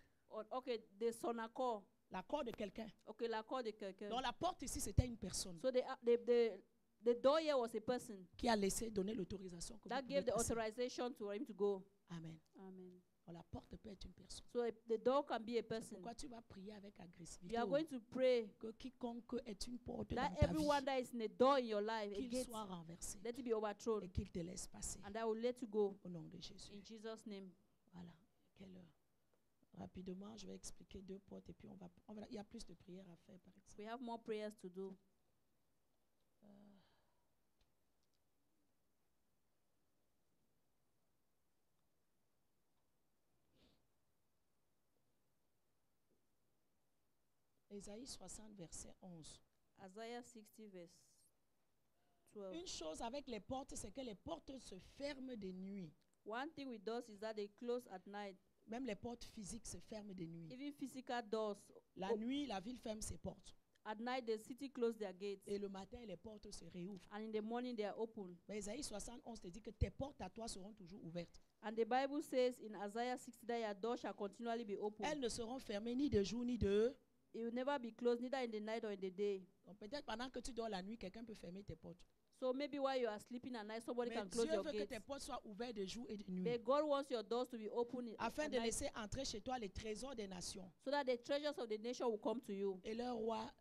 Speaker 2: Okay, de son accord.
Speaker 1: L'accord de quelqu'un.
Speaker 2: Okay, l'accord de quelqu'un.
Speaker 1: Donc la porte ici, c'était une personne
Speaker 2: So the door here was a person
Speaker 1: qui a laissé donner l'autorisation. que
Speaker 2: that
Speaker 1: vous
Speaker 2: gave
Speaker 1: pouvez
Speaker 2: the
Speaker 1: passer.
Speaker 2: authorization to him to go.
Speaker 1: Amen.
Speaker 2: Amen.
Speaker 1: Donc la porte peut être une personne.
Speaker 2: So the door can be a person.
Speaker 1: Pourquoi tu vas prier avec agressivité?
Speaker 2: You are going to pray
Speaker 1: Que quiconque est une porte
Speaker 2: that
Speaker 1: dans ta
Speaker 2: everyone
Speaker 1: vie,
Speaker 2: that is in a door in your life, a
Speaker 1: qu'il
Speaker 2: gate,
Speaker 1: soit renversé
Speaker 2: let it be overthrown,
Speaker 1: et qu'il te laisse passer.
Speaker 2: and I will let you go
Speaker 1: Au nom de Jésus.
Speaker 2: in Jesus' name.
Speaker 1: Voilà. Quelle heure? Rapidement, je vais expliquer 2 portes et puis il y a plus de prières à faire, par exemple.
Speaker 2: We have more prayers to do.
Speaker 1: Ésaïe 60, verset 11.
Speaker 2: Isaiah 60 verse 12.
Speaker 1: Une chose avec les portes, c'est que les portes se ferment de nuit.
Speaker 2: One thing with doors is that they close at night.
Speaker 1: Même les portes physiques se ferment de nuit.
Speaker 2: Even physical doors.
Speaker 1: La nuit, la ville ferme ses portes.
Speaker 2: At night, the city close their gates.
Speaker 1: Et le matin, les portes se réouvrent.
Speaker 2: And in the morning, they are open.
Speaker 1: Mais Ésaïe 71 te dit que tes portes à toi seront toujours ouvertes.
Speaker 2: And the Bible says in Isaiah 60 that your door shall continually be open.
Speaker 1: Elles ne seront fermées ni de jour ni de...
Speaker 2: It will never be closed, neither in the night or in the day.
Speaker 1: Donc peut-être pendant que tu dors la nuit, quelqu'un peut fermer tes portes.
Speaker 2: So maybe while you are sleeping at night, somebody
Speaker 1: Mais
Speaker 2: can close
Speaker 1: Dieu
Speaker 2: your
Speaker 1: veut que
Speaker 2: gates.
Speaker 1: tes portes soient ouvertes de jour et de nuit.
Speaker 2: But God wants your doors to be open
Speaker 1: Afin
Speaker 2: at
Speaker 1: de
Speaker 2: night,
Speaker 1: laisser entrer chez toi les trésors des nations.
Speaker 2: so that the treasures of the nation will come to you,
Speaker 1: Et leur roi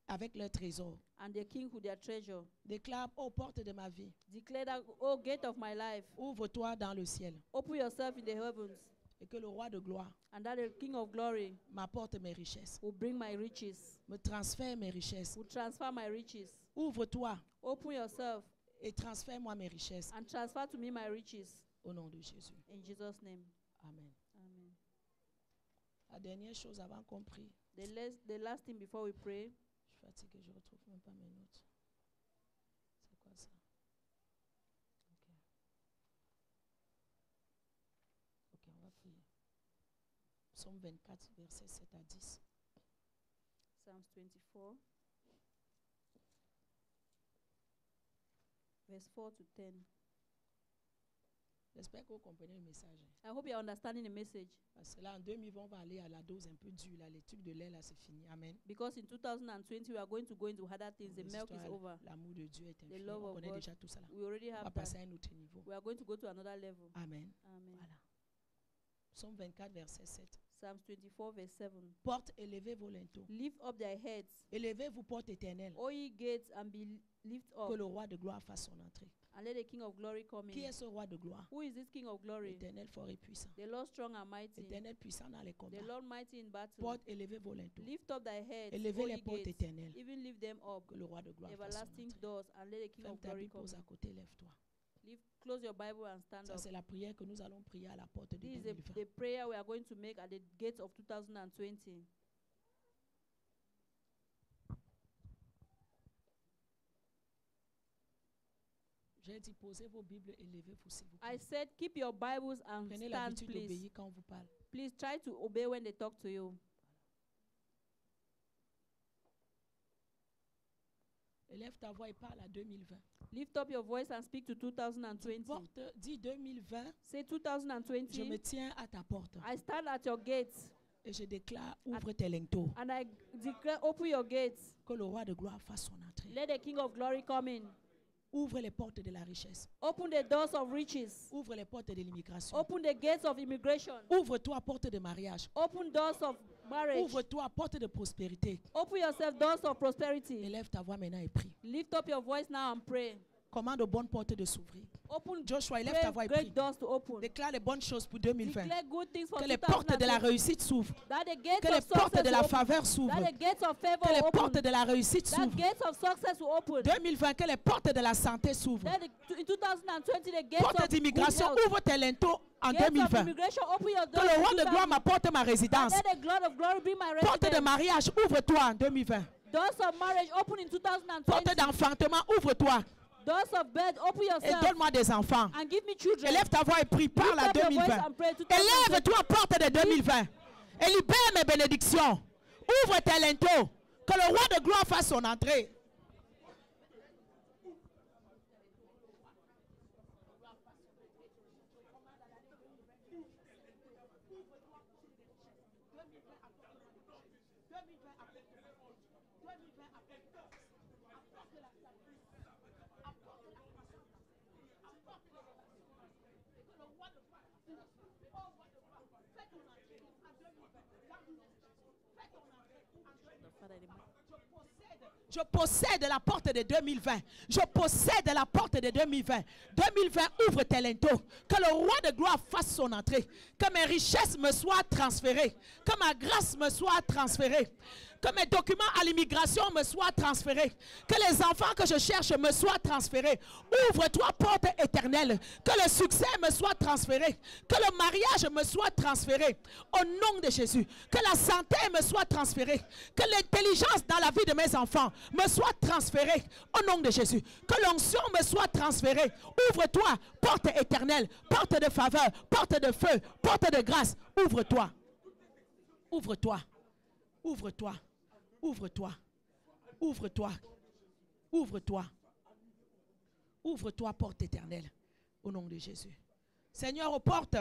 Speaker 1: avec leurs trésors.
Speaker 2: and the king with their treasure.
Speaker 1: Déclare aux portes de ma vie,
Speaker 2: Declare that, oh gate of my life,
Speaker 1: ouvre-toi dans le ciel.
Speaker 2: open yourself in the heavens,
Speaker 1: Et que le roi de gloire
Speaker 2: and that the king of glory
Speaker 1: m'apporte mes richesses.
Speaker 2: will bring my riches,
Speaker 1: Me transfère mes richesses.
Speaker 2: will transfer my riches.
Speaker 1: Ouvre-toi
Speaker 2: Open yourself
Speaker 1: et transfère-moi mes richesses.
Speaker 2: and transfer to me my riches.
Speaker 1: Au nom de Jésus.
Speaker 2: In Jesus' name.
Speaker 1: Amen.
Speaker 2: Amen.
Speaker 1: La dernière chose avant qu'on prie.
Speaker 2: The last thing before we pray.
Speaker 1: Je suis fatiguée, je ne retrouve même pas mes notes. C'est quoi ça? Ok, on va prier. Psaume 24, versets 7 à 10.
Speaker 2: Psalms 24, verse 4 to 10.
Speaker 1: J'espère que vous comprenez le message.
Speaker 2: I hope you are understanding the message.
Speaker 1: Parce que là, en 2020, on va aller à la dose un peu dure. Là, les trucs de lait, là, c'est fini. Amen.
Speaker 2: Because in 2020, we are going to go into other things. The milk is over.
Speaker 1: L'amour de Dieu est infini.
Speaker 2: love
Speaker 1: On
Speaker 2: of
Speaker 1: connaît
Speaker 2: God.
Speaker 1: déjà tout ça là.
Speaker 2: We already
Speaker 1: On va
Speaker 2: have
Speaker 1: passer
Speaker 2: that.
Speaker 1: à un autre niveau.
Speaker 2: We are going to go to another level.
Speaker 1: Amen.
Speaker 2: Amen.
Speaker 1: Voilà. Psaume 24, verset 7.
Speaker 2: Psalms 24 verse 7.
Speaker 1: Portes, élevez vos linteaux.
Speaker 2: Lift up thy heads,
Speaker 1: Élevez-vous, portes éternelles.
Speaker 2: O ye gates, and be lift
Speaker 1: Que
Speaker 2: up,
Speaker 1: le roi de gloire fasse son entrée.
Speaker 2: and let the King of glory come
Speaker 1: Qui
Speaker 2: in.
Speaker 1: est ce roi de gloire?
Speaker 2: Who is this King of glory?
Speaker 1: Éternel, fort et puissant.
Speaker 2: The Lord strong and mighty,
Speaker 1: Éternel, puissant dans les combats.
Speaker 2: the Lord mighty in battle.
Speaker 1: Portes, élevez vos linteaux.
Speaker 2: Lift up thy heads,
Speaker 1: Élevez
Speaker 2: O
Speaker 1: les
Speaker 2: ye
Speaker 1: portes
Speaker 2: gates,
Speaker 1: éternelles.
Speaker 2: even lift them up,
Speaker 1: Que le roi de gloire fasse son
Speaker 2: everlasting
Speaker 1: entrée.
Speaker 2: doors, and let the King
Speaker 1: Ferme
Speaker 2: of
Speaker 1: ta
Speaker 2: glory
Speaker 1: Bible,
Speaker 2: come
Speaker 1: pose à
Speaker 2: in.
Speaker 1: côté, lève-toi.
Speaker 2: Close your Bible and stand
Speaker 1: Ça,
Speaker 2: up.
Speaker 1: c'est la prière que nous allons prier à la porte de
Speaker 2: This is
Speaker 1: 2020.
Speaker 2: the prayer we are going to make at the gates of 2020.
Speaker 1: J'ai dit, posez vos Bibles et levez-vous, s'il vous plaît.
Speaker 2: I said, keep your Bibles and
Speaker 1: Prenez
Speaker 2: stand,
Speaker 1: l'habitude
Speaker 2: please.
Speaker 1: d'obéir quand on vous parle.
Speaker 2: Please try to obey when they talk to you.
Speaker 1: Élève ta voix et parle à 2020.
Speaker 2: Lift up your voice and speak to 2020.
Speaker 1: Dis 2020,
Speaker 2: Say
Speaker 1: je me
Speaker 2: 2020.
Speaker 1: tiens à ta porte
Speaker 2: I stand at your gates
Speaker 1: et je déclare, ouvre tes linteaux.
Speaker 2: and I declare, open your gates.
Speaker 1: Que le roi de gloire fasse son entrée.
Speaker 2: Let the King of glory come in.
Speaker 1: Ouvre les portes de la richesse.
Speaker 2: Open the doors of riches.
Speaker 1: Ouvre les portes de l'immigration.
Speaker 2: Open the gates of immigration.
Speaker 1: Ouvre-toi, porte de mariage.
Speaker 2: Open doors of marriage.
Speaker 1: Ouvre-toi, porte de prospérité.
Speaker 2: Open yourself doors of prosperity.
Speaker 1: Élève ta voix maintenant et prie.
Speaker 2: Lift up your voice now and pray.
Speaker 1: Commande aux bonnes portes de s'ouvrir.
Speaker 2: Open
Speaker 1: Joshua, élève ta voix et
Speaker 2: great
Speaker 1: prie.
Speaker 2: doors to open.
Speaker 1: Déclare les bonnes choses pour 2020.
Speaker 2: Declare good things for
Speaker 1: Que les portes de la
Speaker 2: 2020.
Speaker 1: réussite s'ouvrent.
Speaker 2: That the gates
Speaker 1: Que les
Speaker 2: of
Speaker 1: portes
Speaker 2: success
Speaker 1: de la
Speaker 2: will open.
Speaker 1: faveur s'ouvrent.
Speaker 2: That the gates of favor
Speaker 1: Que les
Speaker 2: will
Speaker 1: portes
Speaker 2: open.
Speaker 1: de la réussite
Speaker 2: That
Speaker 1: s'ouvrent.
Speaker 2: gates of success will open.
Speaker 1: 2020, que les portes de la santé s'ouvrent.
Speaker 2: Then in 2020, the gates
Speaker 1: Porte
Speaker 2: of
Speaker 1: d'immigration,
Speaker 2: good health.
Speaker 1: ouvre tes linteaux en
Speaker 2: Gates of
Speaker 1: 2020.
Speaker 2: immigration, open your
Speaker 1: Que
Speaker 2: doors.
Speaker 1: le roi
Speaker 2: in
Speaker 1: de gloire
Speaker 2: 2020.
Speaker 1: m'apporte ma résidence.
Speaker 2: Let the God of glory be my
Speaker 1: Porte de
Speaker 2: residence.
Speaker 1: mariage, ouvre-toi en 2020.
Speaker 2: Doors of marriage open in 2020.
Speaker 1: Porte d'enfantement, ouvre-toi.
Speaker 2: Doors of bed, open
Speaker 1: Et
Speaker 2: yourself
Speaker 1: donne-moi des enfants.
Speaker 2: and give me children.
Speaker 1: Élève ta voix et prie, parle à
Speaker 2: Lift up your voice
Speaker 1: 2020.
Speaker 2: and pray 2020.
Speaker 1: Élève-toi, porte de 2020. Et libère mes bénédictions. Ouvre tes linteaux. Que le roi de gloire fasse son entrée. Je possède la porte de 2020. Je possède la porte de 2020. 2020, ouvre tes linteaux. Que le roi de gloire fasse son entrée. Que mes richesses me soient transférées. Que ma grâce me soit transférée. Que mes documents à l'immigration me soient transférés. Que les enfants que je cherche me soient transférés. Ouvre-toi, porte éternelle. Que le succès me soit transféré. Que le mariage me soit transféré. Au nom de Jésus. Que la santé me soit transférée. Que l'intelligence dans la vie de mes enfants me soit transférée. Au nom de Jésus. Que l'onction me soit transférée. Ouvre-toi, porte éternelle. Porte de faveur. Porte de feu. Porte de grâce. Ouvre-toi. Ouvre-toi. Ouvre-toi. Ouvre-toi. Ouvre-toi. Ouvre-toi. Ouvre-toi, porte éternelle. Au nom de Jésus. Seigneur, aux portes,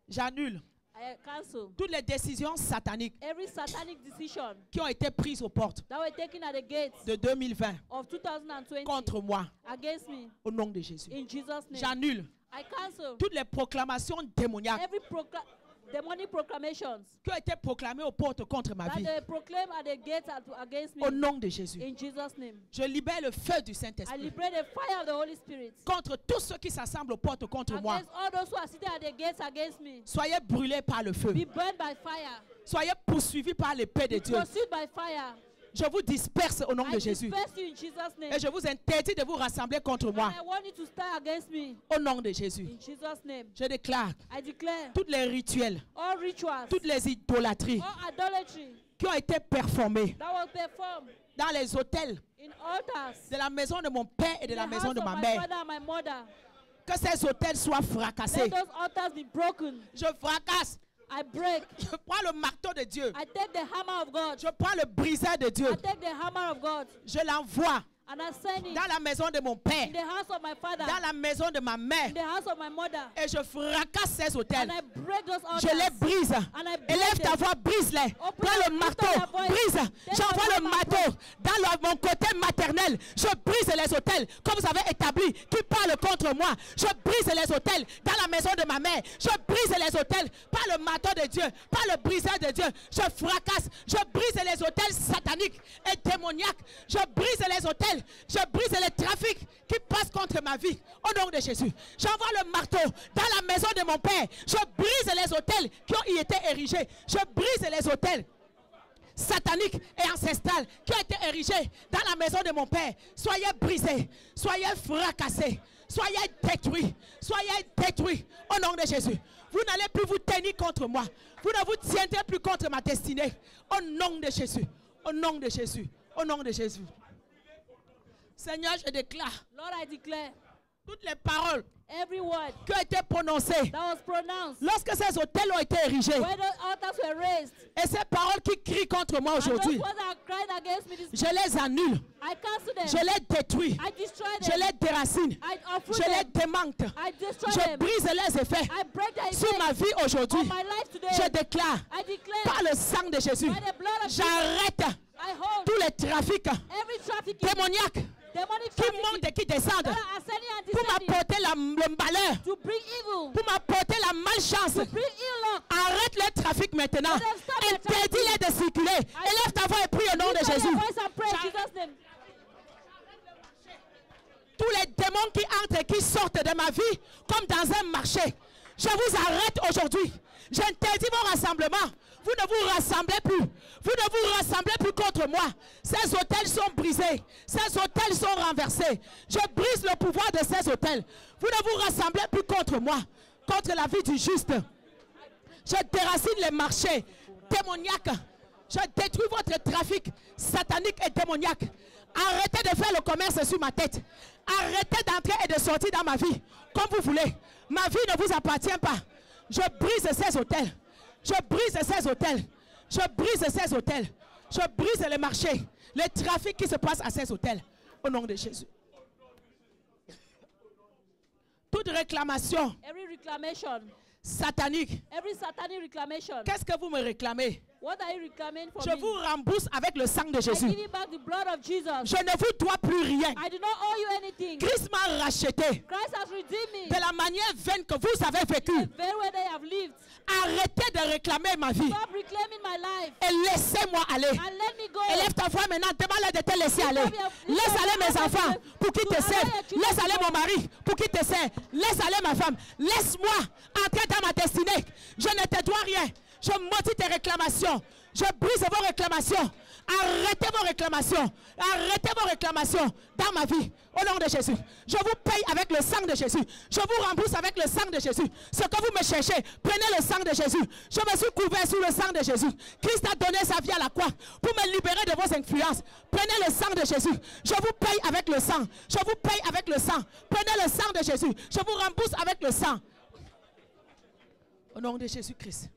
Speaker 1: j'annule
Speaker 2: I cancel
Speaker 1: toutes les décisions sataniques
Speaker 2: every satanic decision
Speaker 1: qui ont été prises aux portes
Speaker 2: that were taken at the gates
Speaker 1: de 2020
Speaker 2: of 2020
Speaker 1: contre moi.
Speaker 2: against me.
Speaker 1: Au nom de Jésus.
Speaker 2: In Jesus' name.
Speaker 1: J'annule
Speaker 2: I cancel
Speaker 1: toutes les proclamations démoniaques
Speaker 2: every demonic proclamations
Speaker 1: qui ont été proclamées aux portes contre ma
Speaker 2: that
Speaker 1: vie.
Speaker 2: they proclaim at the gates against
Speaker 1: Au
Speaker 2: me.
Speaker 1: nom de Jésus.
Speaker 2: In Jesus' name.
Speaker 1: Je libère le feu du
Speaker 2: I
Speaker 1: Saint-Esprit
Speaker 2: liberate the fire of the Holy Spirit
Speaker 1: contre tous ceux qui s'assemblent aux portes contre moi.
Speaker 2: against all those who are sitting at the gates against me.
Speaker 1: Soyez brûlés par le feu.
Speaker 2: Be burned by fire.
Speaker 1: Soyez poursuivis par l'épée de Dieu.
Speaker 2: Pursued by fire.
Speaker 1: Je vous disperse au nom
Speaker 2: I
Speaker 1: de Jésus.
Speaker 2: disperse you in Jesus' name.
Speaker 1: Et je vous interdis de vous rassembler contre moi.
Speaker 2: And I want you to stand against me.
Speaker 1: Au nom de Jésus.
Speaker 2: In Jesus' name.
Speaker 1: Je déclare
Speaker 2: I declare
Speaker 1: tous les rituels,
Speaker 2: all rituals,
Speaker 1: toutes les idolâtries
Speaker 2: all idolatry
Speaker 1: qui ont été performées
Speaker 2: that was performed
Speaker 1: dans les hôtels
Speaker 2: in altars
Speaker 1: de la maison de mon père et de
Speaker 2: in
Speaker 1: la
Speaker 2: the
Speaker 1: maison
Speaker 2: house
Speaker 1: de
Speaker 2: of
Speaker 1: ma
Speaker 2: my
Speaker 1: mère,
Speaker 2: father and my mother.
Speaker 1: que ces hôtels soient fracassés.
Speaker 2: Let those altars be broken.
Speaker 1: Je fracasse.
Speaker 2: I break.
Speaker 1: Je prends le marteau de Dieu.
Speaker 2: I take the hammer of God.
Speaker 1: Je prends le briseur de Dieu.
Speaker 2: I take the hammer of God.
Speaker 1: Je l'envoie
Speaker 2: And I send it
Speaker 1: dans la maison de mon père,
Speaker 2: in the house of my father,
Speaker 1: dans la maison de ma mère,
Speaker 2: in the house of my mother.
Speaker 1: et je fracasse ces
Speaker 2: And
Speaker 1: hôtels.
Speaker 2: I break those
Speaker 1: Je les
Speaker 2: altars.
Speaker 1: brise.
Speaker 2: And I break
Speaker 1: Élève ta
Speaker 2: them.
Speaker 1: voix, brise-les.
Speaker 2: Open
Speaker 1: Prends
Speaker 2: your
Speaker 1: le
Speaker 2: lift
Speaker 1: marteau,
Speaker 2: up your voice.
Speaker 1: brise.
Speaker 2: Take
Speaker 1: J'envoie
Speaker 2: your
Speaker 1: le
Speaker 2: voice,
Speaker 1: marteau dans mon côté maternel. Je brise les hôtels que vous avez établis qui parlent contre moi. Je brise les hôtels dans la maison de ma mère. Je brise les hôtels par le marteau de Dieu, par le briseur de Dieu. Je fracasse. Je brise les hôtels sataniques et démoniaques. Je brise les hôtels. Je brise les trafics qui passent contre ma vie. Au nom de Jésus. J'envoie le marteau dans la maison de mon père. Je brise les hôtels qui ont été érigés. Je brise les hôtels sataniques et ancestrales qui ont été érigés dans la maison de mon père. Soyez brisés, soyez fracassés, soyez détruits, soyez détruits au nom de Jésus. Vous n'allez plus vous tenir contre moi. Vous ne vous tiendrez plus contre ma destinée. Au nom de Jésus, au nom de Jésus, au nom de Jésus. Seigneur, je déclare
Speaker 2: Lord, I declare
Speaker 1: toutes les paroles
Speaker 2: every word
Speaker 1: qui ont été prononcées
Speaker 2: that was pronounced
Speaker 1: lorsque ces hôtels ont été érigés,
Speaker 2: when those altars were raised,
Speaker 1: et ces paroles qui crient contre moi
Speaker 2: and those
Speaker 1: aujourd'hui,
Speaker 2: words that are crying against me this
Speaker 1: je les annule,
Speaker 2: I cancel them.
Speaker 1: je les détruis,
Speaker 2: I destroy
Speaker 1: je
Speaker 2: them.
Speaker 1: les déracine,
Speaker 2: I uproot
Speaker 1: je les
Speaker 2: them.
Speaker 1: démente,
Speaker 2: I destroy
Speaker 1: je
Speaker 2: them.
Speaker 1: brise les effets
Speaker 2: I break their
Speaker 1: sur ma
Speaker 2: effect
Speaker 1: vie aujourd'hui.
Speaker 2: on my life today.
Speaker 1: Je déclare
Speaker 2: I declare
Speaker 1: par le sang de Jésus,
Speaker 2: by the blood of Jesus,
Speaker 1: j'arrête
Speaker 2: I hold
Speaker 1: tous les trafics
Speaker 2: every trafficking,
Speaker 1: démoniaques
Speaker 2: demonic
Speaker 1: qui
Speaker 2: trafficking
Speaker 1: montent et qui descendent
Speaker 2: that are ascending and
Speaker 1: pour
Speaker 2: descending
Speaker 1: m'apporter le malheur,
Speaker 2: to bring evil,
Speaker 1: pour m'apporter la malchance.
Speaker 2: to bring ill luck.
Speaker 1: Arrête le trafic maintenant.
Speaker 2: Let them stop the
Speaker 1: Interdis-les de circuler. Élève ta voix et prie au nom de
Speaker 2: Lift up
Speaker 1: Jésus.
Speaker 2: your voice and pray in Jesus' name.
Speaker 1: Tous les démons qui entrent et qui sortent de ma vie comme dans un marché, je vous arrête aujourd'hui. J'interdis vos rassemblements. Vous ne vous rassemblez plus. Vous ne vous rassemblez plus contre moi. Ces hôtels sont brisés. Ces hôtels sont renversés. Je brise le pouvoir de ces hôtels. Vous ne vous rassemblez plus contre moi, contre la vie du juste. Je déracine les marchés démoniaques. Je détruis votre trafic satanique et démoniaque. Arrêtez de faire le commerce sur ma tête. Arrêtez d'entrer et de sortir dans ma vie comme vous voulez. Ma vie ne vous appartient pas. Je brise ces hôtels. Je brise ces hôtels. Je brise ces hôtels. Je brise les marchés. Les trafics qui se passent à ces hôtels. Au nom de Jésus. Toute réclamation
Speaker 2: Every reclamation,
Speaker 1: satanique.
Speaker 2: every satanic reclamation,
Speaker 1: Qu'est-ce que vous me réclamez?
Speaker 2: what are you reclaiming for
Speaker 1: Je
Speaker 2: me?
Speaker 1: vous rembourse avec le sang de
Speaker 2: I
Speaker 1: Jésus.
Speaker 2: give you back the blood of Jesus.
Speaker 1: Je ne vous dois plus rien.
Speaker 2: I do not owe you anything.
Speaker 1: Christ m'a racheté
Speaker 2: Christ has redeemed me.
Speaker 1: de la manière vaine que vous avez vécu.
Speaker 2: The very way they have lived.
Speaker 1: Arrêtez de réclamer ma vie
Speaker 2: Stop reclaiming my life
Speaker 1: et laissez-moi aller.
Speaker 2: and let me go.
Speaker 1: Élève ta voix maintenant, demande-leur de te laisser aller. Laisse aller mes enfants pour qu'ils te servent. Laisse aller mon mari pour qu'il te serve. Laisse aller ma femme. Laisse-moi entrer dans ma destinée. Je ne te dois rien. Je maudis tes réclamations. Je brise vos réclamations. Arrêtez vos réclamations. Arrêtez vos réclamations dans ma vie. Au nom de Jésus. Je vous paye avec le sang de Jésus. Je vous rembourse avec le sang de Jésus. Ce que vous me cherchez, prenez le sang de Jésus. Je me suis couvert sous le sang de Jésus. Christ a donné sa vie à la croix pour me libérer de vos influences. Prenez le sang de Jésus. Je vous paye avec le sang. Je vous paye avec le sang. Prenez le sang de Jésus. Je vous rembourse avec le sang. Au nom de Jésus-Christ.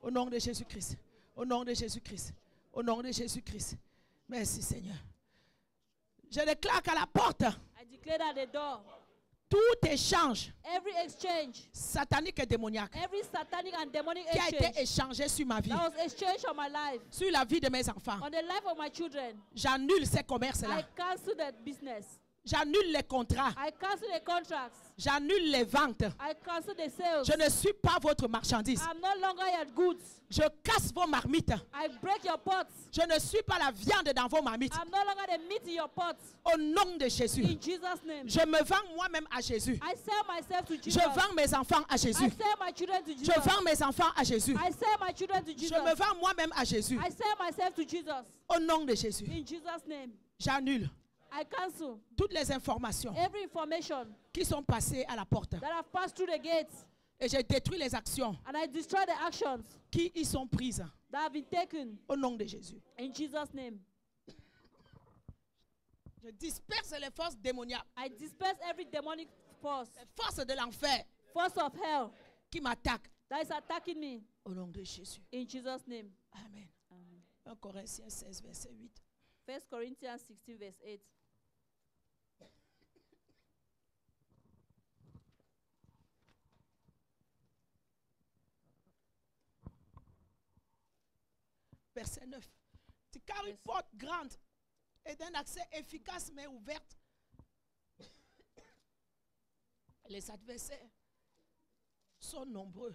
Speaker 1: Au nom de Jésus-Christ. Au nom de Jésus-Christ. Au nom de Jésus-Christ. Merci Seigneur. Je déclare qu'à la porte,
Speaker 2: I declare at the door,
Speaker 1: tout échange
Speaker 2: every exchange,
Speaker 1: satanique et démoniaque
Speaker 2: every satanic and demonic
Speaker 1: qui a été
Speaker 2: exchange
Speaker 1: échangé sur ma vie,
Speaker 2: that was exchanged on my life,
Speaker 1: sur la vie de mes enfants,
Speaker 2: on the life of my children,
Speaker 1: j'annule ces
Speaker 2: I
Speaker 1: commerces-là.
Speaker 2: cancel that business.
Speaker 1: J'annule les contrats.
Speaker 2: I cancel the contracts.
Speaker 1: J'annule les ventes.
Speaker 2: I cancel the sales.
Speaker 1: Je ne suis pas votre marchandise.
Speaker 2: I'm no longer your goods.
Speaker 1: Je casse vos marmites.
Speaker 2: I break your pots.
Speaker 1: Je ne suis pas la viande dans vos marmites.
Speaker 2: I'm no longer the meat in your pots.
Speaker 1: Au nom de Jésus.
Speaker 2: In Jesus' name.
Speaker 1: Je me vends moi-même à Jésus.
Speaker 2: I sell myself to Jesus.
Speaker 1: Je vends mes enfants à
Speaker 2: I
Speaker 1: Jésus.
Speaker 2: sell my children to Jesus.
Speaker 1: Je vends mes enfants à Jésus.
Speaker 2: I sell my children to Jesus.
Speaker 1: Je me vends moi-même à Jésus.
Speaker 2: I sell myself to Jesus.
Speaker 1: Au nom de Jésus.
Speaker 2: In Jesus' name.
Speaker 1: J'annule
Speaker 2: I cancel
Speaker 1: toutes les informations
Speaker 2: every information
Speaker 1: qui sont passées à la porte.
Speaker 2: that have passed through the gates,
Speaker 1: Et j'ai détruit les actions
Speaker 2: and I destroy the actions
Speaker 1: qui y sont prises.
Speaker 2: that have been taken.
Speaker 1: Au nom de Jésus.
Speaker 2: In Jesus' name.
Speaker 1: Je disperse les forces démoniaques,
Speaker 2: I disperse every demonic force,
Speaker 1: les forces de l'enfer
Speaker 2: force of hell
Speaker 1: qui m'attaquent.
Speaker 2: that is attacking me.
Speaker 1: Au nom de Jésus.
Speaker 2: In Jesus' name.
Speaker 1: Amen.
Speaker 2: Amen.
Speaker 1: 1 Corinthiens 16, verset 8.
Speaker 2: 1 Corinthians 16, verse 8.
Speaker 1: verset 9. Car une porte grande et d'un accès efficace mais ouverte. Les adversaires sont nombreux.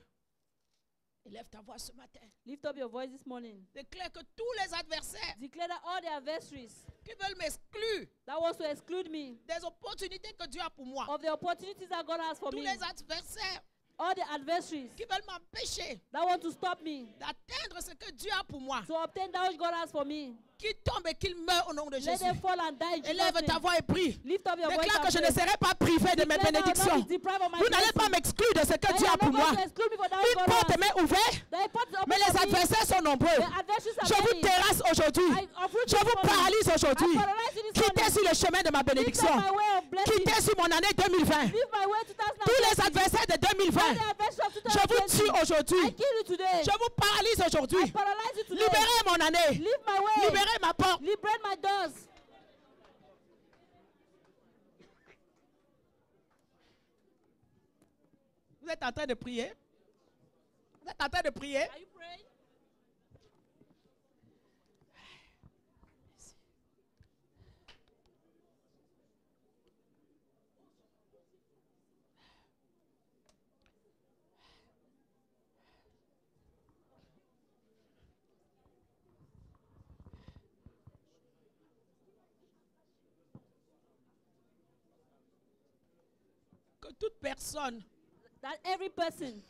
Speaker 1: Élève ta voix ce matin.
Speaker 2: Lift up your voice this morning.
Speaker 1: Déclare que tous les adversaires
Speaker 2: Declare that all the adversaries
Speaker 1: qui veulent m'exclure
Speaker 2: that wants to exclude me
Speaker 1: des opportunités que Dieu a pour moi,
Speaker 2: of the opportunities that God has for
Speaker 1: tous
Speaker 2: me,
Speaker 1: les adversaires
Speaker 2: all the adversaries
Speaker 1: qui veulent m'empêcher
Speaker 2: that want to stop me
Speaker 1: d'atteindre ce que Dieu a pour moi,
Speaker 2: to obtain that which God has for me,
Speaker 1: qu'ils tombent et qu'ils meurent au nom de
Speaker 2: let
Speaker 1: Jésus.
Speaker 2: them fall and die in Jesus'
Speaker 1: Élève ta
Speaker 2: name.
Speaker 1: voix et prie.
Speaker 2: Lift up your voice
Speaker 1: Déclare que
Speaker 2: and
Speaker 1: je ne
Speaker 2: pray.
Speaker 1: serai pas privé de mes
Speaker 2: Declare that I will not
Speaker 1: bénédictions.
Speaker 2: be deprived of my
Speaker 1: Vous n'allez pas
Speaker 2: blessing.
Speaker 1: m'exclure de ce que
Speaker 2: That
Speaker 1: Dieu
Speaker 2: you
Speaker 1: a
Speaker 2: are
Speaker 1: pour
Speaker 2: not
Speaker 1: moi.
Speaker 2: going to exclude me for that which
Speaker 1: Une
Speaker 2: God
Speaker 1: porte
Speaker 2: has.
Speaker 1: m'est ouverte,
Speaker 2: The porte is open
Speaker 1: mais les
Speaker 2: for me.
Speaker 1: adversaires sont nombreux.
Speaker 2: The adversaries are
Speaker 1: Je vous
Speaker 2: many.
Speaker 1: terrasse aujourd'hui.
Speaker 2: I uproot
Speaker 1: Je
Speaker 2: this
Speaker 1: vous
Speaker 2: morning.
Speaker 1: paralyse aujourd'hui.
Speaker 2: I paralyze you this
Speaker 1: Quittez
Speaker 2: morning.
Speaker 1: sur le chemin de ma
Speaker 2: Lift
Speaker 1: bénédiction.
Speaker 2: up my way of blessing.
Speaker 1: Quittez sur mon année 2020.
Speaker 2: Live my way 2020.
Speaker 1: Tous les adversaires de 2020,
Speaker 2: All the adversaries of
Speaker 1: je vous
Speaker 2: 2020.
Speaker 1: tue
Speaker 2: I
Speaker 1: aujourd'hui.
Speaker 2: kill you today.
Speaker 1: Je vous paralyse aujourd'hui.
Speaker 2: I paralyze you today.
Speaker 1: Libérez mon année.
Speaker 2: Leave my way.
Speaker 1: Libérez ma porte.
Speaker 2: Liberate my doors.
Speaker 1: Vous êtes en train de prier? Vous êtes en train de prier?
Speaker 2: Are you praying?
Speaker 1: Que toute personne,
Speaker 2: That every person,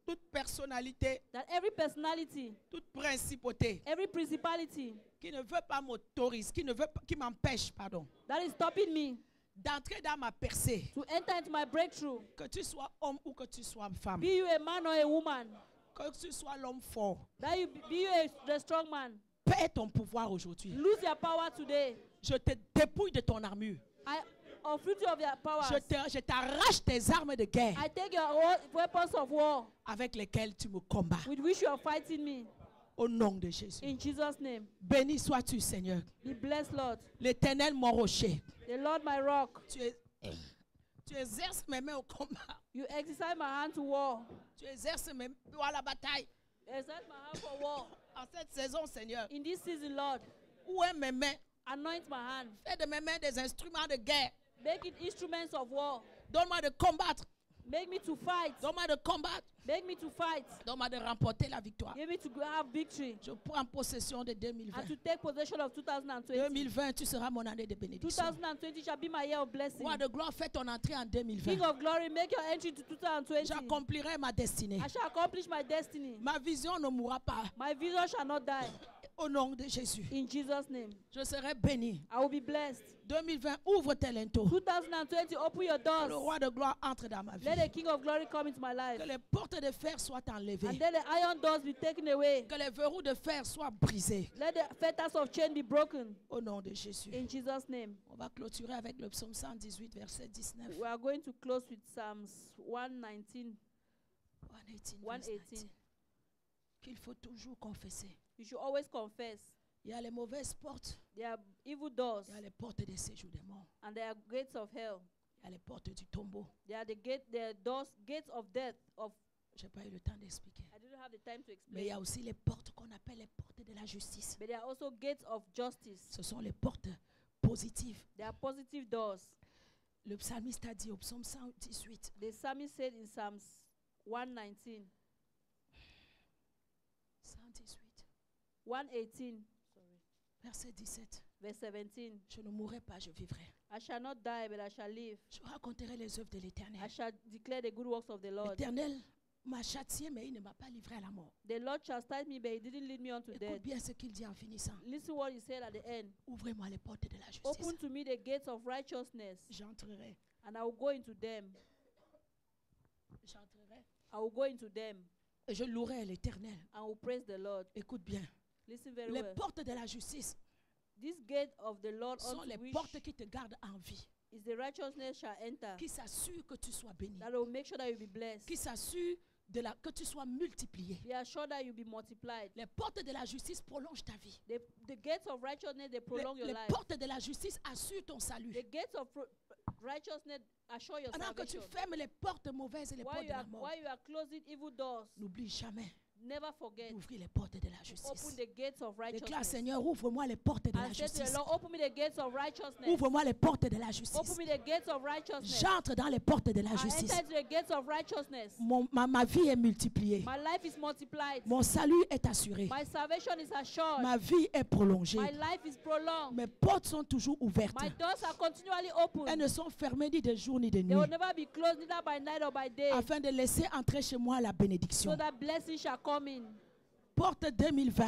Speaker 1: toute personnalité,
Speaker 2: that every personality,
Speaker 1: toute principauté
Speaker 2: every principality
Speaker 1: qui ne veut pas m'autoriser, qui m'empêche, pardon,
Speaker 2: that is stopping me
Speaker 1: d'entrer dans ma percée,
Speaker 2: to enter into my breakthrough,
Speaker 1: que tu sois homme ou que tu sois femme,
Speaker 2: be you a man or a woman,
Speaker 1: que tu sois l'homme fort,
Speaker 2: that you be you the strong man,
Speaker 1: perds ton pouvoir aujourd'hui.
Speaker 2: lose your power today.
Speaker 1: Je te dépouille de ton armure.
Speaker 2: I uproot you of your powers.
Speaker 1: Je t'arrache tes armes de guerre
Speaker 2: I take your weapons of war
Speaker 1: avec lesquelles tu me combats.
Speaker 2: with which you are fighting me.
Speaker 1: Au nom de Jésus.
Speaker 2: In Jesus' name.
Speaker 1: Béni sois-tu, Seigneur.
Speaker 2: Be blessed, Lord.
Speaker 1: L'Éternel, mon rocher.
Speaker 2: The Lord, my rock.
Speaker 1: Tu exerces mes mains au combat.
Speaker 2: You exercise my hand to war.
Speaker 1: Tu exerces mes mains à la bataille.
Speaker 2: Exercise my hand for war.
Speaker 1: En cette saison, Seigneur,
Speaker 2: In this season, Lord,
Speaker 1: où est mes mains?
Speaker 2: anoint my hand.
Speaker 1: Fais de mes mains des instruments de guerre.
Speaker 2: Make it instruments of war.
Speaker 1: Donne-moi de combattre.
Speaker 2: Make me to fight.
Speaker 1: Donne-moi de combattre.
Speaker 2: Make me to fight.
Speaker 1: Donne-moi de remporter la victoire.
Speaker 2: Give me to have victory.
Speaker 1: Je prends possession de 2020.
Speaker 2: And to take possession of 2020.
Speaker 1: 2020, tu seras mon année de bénédiction.
Speaker 2: 2020 shall be my year of blessing.
Speaker 1: Roi de gloire, fais ton entrée en 2020.
Speaker 2: King of glory, make your entry to 2020.
Speaker 1: J'accomplirai ma destinée.
Speaker 2: I shall accomplish my destiny.
Speaker 1: Ma vision ne mourra pas.
Speaker 2: My vision shall not die.
Speaker 1: Au nom de Jésus.
Speaker 2: In Jesus' name.
Speaker 1: Je serai béni.
Speaker 2: I will be blessed.
Speaker 1: 2020, ouvre tes linteaux.
Speaker 2: 2020, open your
Speaker 1: Que le
Speaker 2: doors.
Speaker 1: roi de gloire entre dans ma vie.
Speaker 2: Let the King of glory come into my life.
Speaker 1: Que les portes de fer soient enlevées.
Speaker 2: And let the iron doors be taken away.
Speaker 1: Que les verrous de fer soient brisés.
Speaker 2: Let the fetters of chain be broken.
Speaker 1: Au nom de Jésus.
Speaker 2: In Jesus' name.
Speaker 1: On va clôturer avec le psaume 118, verset 19.
Speaker 2: We are going to close with Psalms 119.
Speaker 1: 118.
Speaker 2: 118.
Speaker 1: Qu'il faut toujours confesser.
Speaker 2: You should always confess.
Speaker 1: Il y a les mauvaises portes.
Speaker 2: There are evil doors
Speaker 1: Il y a les portes des séjours des morts.
Speaker 2: and there are gates of hell.
Speaker 1: Il y a les portes du tombeau.
Speaker 2: There are the doors, gates of death.
Speaker 1: Je n'ai pas eu le temps d'expliquer.
Speaker 2: I didn't have the time to
Speaker 1: Mais il y
Speaker 2: explain.
Speaker 1: a aussi les portes qu'on appelle les portes de la justice.
Speaker 2: But there are also gates of justice.
Speaker 1: Ce sont les portes positives.
Speaker 2: There are positive doors.
Speaker 1: Le psalmiste a dit au psaume 118,
Speaker 2: The psalmist said in Psalms 119,
Speaker 1: 118,
Speaker 2: 118,
Speaker 1: verset 17.
Speaker 2: verse 17.
Speaker 1: Je ne mourrai pas, je vivrai.
Speaker 2: I shall not die, but I shall live.
Speaker 1: Je raconterai les œuvres de
Speaker 2: I
Speaker 1: l'Éternel.
Speaker 2: shall declare the good works of the Lord.
Speaker 1: L'Éternel m'a châtié, mais il ne m'a pas livré à la mort.
Speaker 2: The Lord chastised me, but he didn't lead me unto
Speaker 1: Écoute
Speaker 2: death.
Speaker 1: bien ce qu'il dit en finissant.
Speaker 2: Listen what he said at the end.
Speaker 1: Ouvrez-moi les portes de la justice.
Speaker 2: Open to me the gates of righteousness,
Speaker 1: J'entrerai.
Speaker 2: and I will go into them.
Speaker 1: J'entrerai.
Speaker 2: I will go into them,
Speaker 1: Et je louerai l'Éternel.
Speaker 2: and will praise the Lord.
Speaker 1: Écoute bien.
Speaker 2: Listen very
Speaker 1: Les
Speaker 2: well.
Speaker 1: portes de la justice
Speaker 2: This gate of the Lord
Speaker 1: sont
Speaker 2: unto
Speaker 1: les
Speaker 2: which
Speaker 1: portes qui te gardent en vie.
Speaker 2: is the righteousness shall enter.
Speaker 1: Qui s'assurent que tu sois béni.
Speaker 2: That will make sure that you be blessed.
Speaker 1: Qui s'assurent que tu sois multiplié.
Speaker 2: Be assured that you be multiplied.
Speaker 1: Les portes de la justice prolongent ta vie.
Speaker 2: The gates of righteousness, they prolong your
Speaker 1: Les
Speaker 2: life.
Speaker 1: portes de la justice assurent ton salut.
Speaker 2: The gates of righteousness assure your
Speaker 1: Pendant que tu
Speaker 2: salvation.
Speaker 1: fermes les portes mauvaises et les portes de la mort,
Speaker 2: While you are closing evil doors,
Speaker 1: n'oublie jamais
Speaker 2: Never forget.
Speaker 1: d'ouvrir les portes de la
Speaker 2: Open
Speaker 1: justice.
Speaker 2: the gates of
Speaker 1: Déclare,
Speaker 2: righteousness.
Speaker 1: Seigneur, ouvre-moi les portes de la
Speaker 2: And say to the
Speaker 1: justice.
Speaker 2: Lord, open me the gates of righteousness.
Speaker 1: Ouvre-moi les portes de la
Speaker 2: Open
Speaker 1: justice.
Speaker 2: me the gates of righteousness.
Speaker 1: J'entre dans les portes de la
Speaker 2: I
Speaker 1: justice.
Speaker 2: enter into the gates of righteousness.
Speaker 1: Ma vie est multipliée.
Speaker 2: My life is multiplied.
Speaker 1: Mon salut est assuré.
Speaker 2: My salvation is assured.
Speaker 1: Ma vie est prolongée.
Speaker 2: My life is prolonged.
Speaker 1: Mes portes sont toujours ouvertes.
Speaker 2: My doors are continually open.
Speaker 1: Elles ne sont fermées ni de jour ni de
Speaker 2: They
Speaker 1: nuit.
Speaker 2: will never be closed, neither by night or by day.
Speaker 1: Afin de laisser entrer chez moi la bénédiction.
Speaker 2: So that blessing shall come in.
Speaker 1: Porte 2020.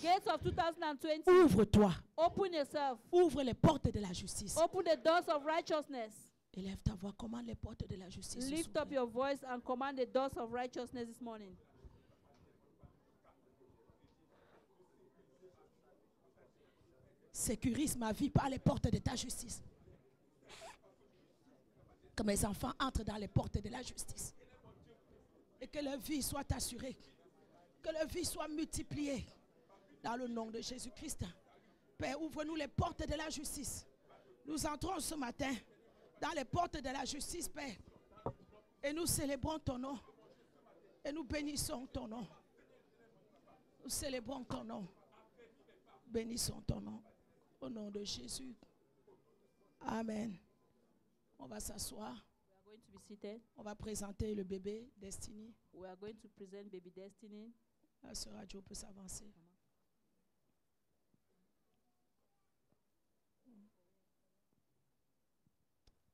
Speaker 2: Gates of 2020.
Speaker 1: Ouvre-toi.
Speaker 2: Open yourself.
Speaker 1: Ouvre les portes de la justice.
Speaker 2: Open the doors of righteousness.
Speaker 1: Élève ta voix. Commande les portes de la justice.
Speaker 2: Lift up your voice and command the doors of righteousness this morning.
Speaker 1: Sécurise ma vie par les portes de ta justice. Que mes enfants entrent dans les portes de la justice. Et que leur vie soit assurée. Que leur vie soit multipliée. Dans le nom de Jésus-Christ. Père, ouvre-nous les portes de la justice. Nous entrons ce matin dans les portes de la justice, Père. Et nous célébrons ton nom. Et nous bénissons ton nom. Nous célébrons ton nom. Bénissons ton nom. Au nom de Jésus. Amen. On va s'asseoir.
Speaker 2: We are going to be seated.
Speaker 1: On va présenter le bébé Destiny.
Speaker 2: We are going to present baby Destiny.
Speaker 1: La sœur Adjo peut s'avancer.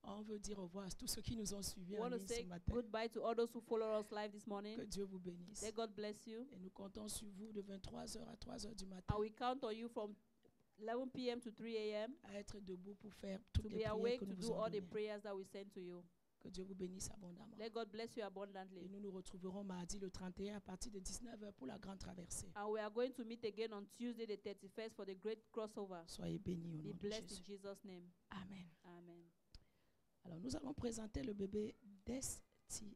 Speaker 1: On veut dire au revoir à tous ceux qui nous ont suivis
Speaker 2: We
Speaker 1: en
Speaker 2: want to
Speaker 1: ligne ce
Speaker 2: say
Speaker 1: matin.
Speaker 2: goodbye to all those who follow us live this morning.
Speaker 1: Que Dieu vous bénisse.
Speaker 2: May God bless you.
Speaker 1: Et nous comptons sur vous de 23h à 3h du matin
Speaker 2: And we count on you from 11 p.m. to 3 a.m.
Speaker 1: à être debout pour faire
Speaker 2: to
Speaker 1: toutes
Speaker 2: be
Speaker 1: les prières
Speaker 2: awake
Speaker 1: que
Speaker 2: to
Speaker 1: nous
Speaker 2: do
Speaker 1: vous
Speaker 2: all
Speaker 1: avons
Speaker 2: the
Speaker 1: données.
Speaker 2: prayers that we send to you.
Speaker 1: Que Dieu vous bénisse abondamment.
Speaker 2: Let God bless you
Speaker 1: Et
Speaker 2: abundantly.
Speaker 1: nous nous retrouverons mardi le 31 à partir de 19h pour la grande traversée.
Speaker 2: And we are going to meet again on Tuesday the 31st for the great crossover.
Speaker 1: Soyez bénis au
Speaker 2: Be
Speaker 1: nom de
Speaker 2: blessed in
Speaker 1: Jésus.
Speaker 2: Jesus' name.
Speaker 1: Amen.
Speaker 2: Amen.
Speaker 1: Alors nous allons présenter le bébé Destiny.